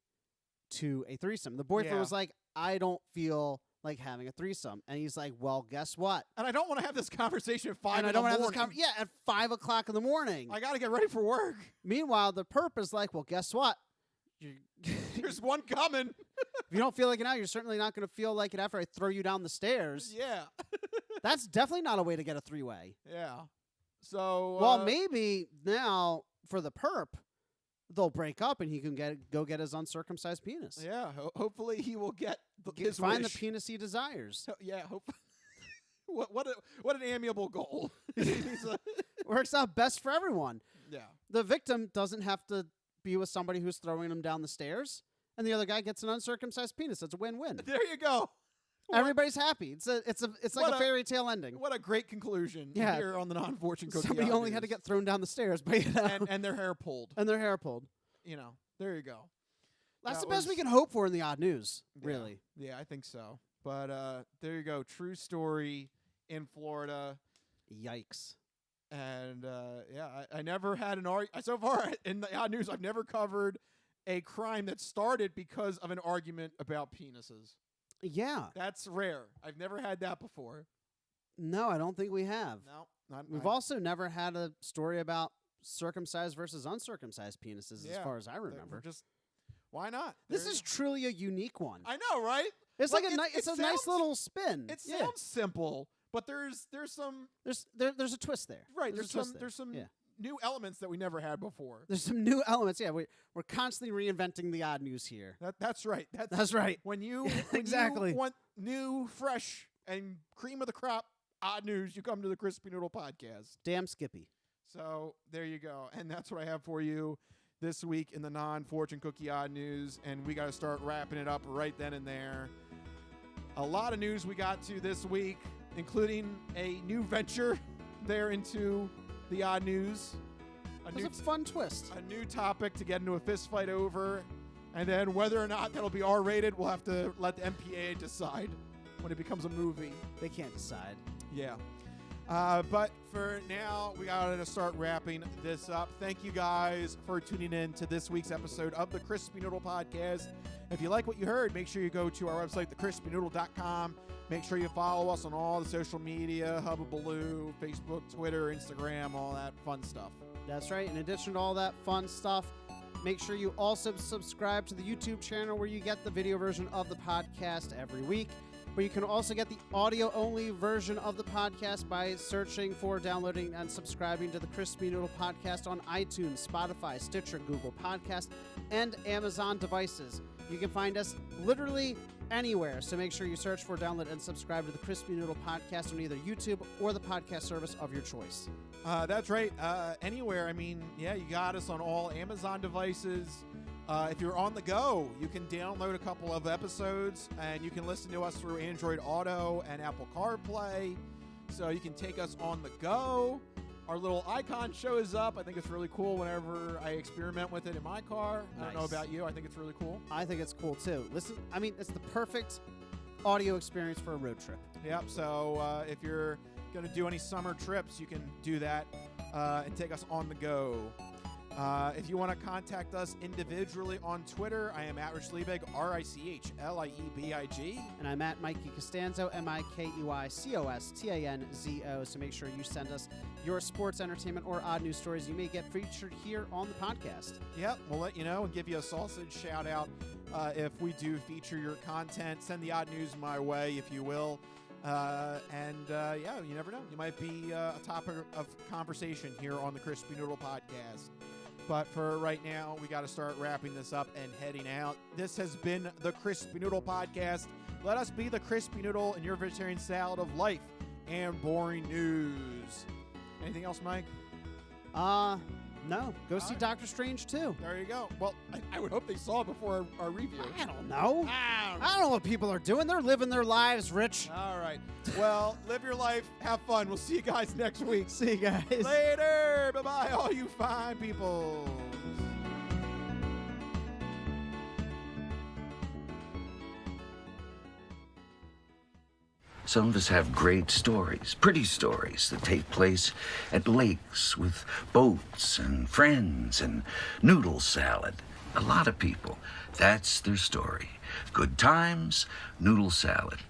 to a threesome. The boyfriend was like, I don't feel like having a threesome. And he's like, well, guess what? And I don't want to have this conversation at 5 and in I don't the want to morning. have this at 5 o'clock in the morning. I got to get ready for work. Meanwhile, the perp is like, well, guess what? There's one coming. If you don't feel like it now, you're certainly not going to feel like it after I throw you down the stairs. Yeah. That's definitely not a way to get a three-way. Yeah. So... well, maybe now for the perp, they'll break up and he can go get his uncircumcised penis. Yeah, hopefully he will get his find wish. the penis he desires. Yeah, hopefully. What an amiable goal. Works out best for everyone. Yeah. The victim doesn't have to be with somebody who's throwing him down the stairs, and the other guy gets an uncircumcised penis. It's a win-win. There you go. Everybody's happy. It's like a fairy tale ending. What a great conclusion here on the non-fortune cookie. Somebody only had to get thrown down the stairs, but and their hair pulled. And their hair pulled. There you go. That's the best we can hope for in the odd news, really. Yeah, I think so. But there you go. True story in Florida. Yikes. And I never had an argument. So far in the odd news, I've never covered a crime that started because of an argument about penises. Yeah. That's rare. I've never had that before. No, I don't think we have. No. We've also never had a story about circumcised versus uncircumcised penises as far as I remember. Why not? This is truly a unique one. I know, right? It's like a nice little spin. It sounds simple, but there's a twist there. Right. There's some new elements that we never had before. There's some new elements. Yeah, we're constantly reinventing the odd news here. That's right. That's right. When you exactly want new, fresh, and cream of the crop odd news, you come to the Crispy Noodle Podcast. Damn Skippy. So there you go. And that's what I have for you this week in the non-fortune cookie odd news. And we got to start wrapping it up right then and there. A lot of news we got to this week, including a new venture there into the odd news. It was a fun twist. A new topic to get into a fist fight over. And then whether or not that'll be R-rated, we'll have to let the MPAA decide when it becomes a movie. They can't decide. Yeah. But for now, we got to start wrapping this up. Thank you guys for tuning in to this week's episode of the Crispy Noodle Podcast. If you like what you heard, make sure you go to our website, thecrispynoodle.com. Make sure you follow us on all the social media, Hubbabaloo, Facebook, Twitter, Instagram, all that fun stuff. That's right. In addition to all that fun stuff, make sure you also subscribe to the YouTube channel where you get the video version of the podcast every week. But you can also get the audio-only version of the podcast by searching for, downloading, and subscribing to the Crispy Noodle Podcast on iTunes, Spotify, Stitcher, Google Podcast, and Amazon devices. You can find us literally anywhere, so make sure you search for, download, and subscribe to the Crispy Noodle Podcast on either YouTube or the podcast service of your choice. That's right. Anywhere. I mean, yeah, you got us on all Amazon devices. If you're on the go, you can download a couple of episodes, and you can listen to us through Android Auto and Apple CarPlay. So you can take us on the go. Our little icon shows up. I think it's really cool whenever I experiment with it in my car. I don't know about you. I think it's really cool. I think it's cool, too. Listen, I mean, it's the perfect audio experience for a road trip. Yep. So if you're going to do any summer trips, you can do that and take us on the go. If you want to contact us individually on Twitter, I am at Rich Liebig, RICHLIEBIG. And I'm at Mikey Costanzo, MIKEYCOSTANZO. So make sure you send us your sports, entertainment, or odd news stories you may get featured here on the podcast. Yep, we'll let you know and give you a sausage shout out if we do feature your content. Send the odd news my way, if you will. Yeah, you never know. You might be a topic of conversation here on the Crispy Noodle Podcast. But for right now, we got to start wrapping this up and heading out. This has been the Crispy Noodle Podcast. Let us be the Crispy Noodle in your vegetarian salad of life and boring news. Anything else, Mike? No. Go see Doctor Strange, too. There you go. Well, I would hope they saw it before our review. I don't know. I don't know what people are doing. They're living their lives, Rich. All right. Well, live your life. Have fun. We'll see you guys next week. See you guys. Later. Bye-bye, all you fine people. Some of us have great stories, pretty stories that take place at lakes with boats and friends and noodle salad. A lot of people, that's their story. Good times, noodle salad.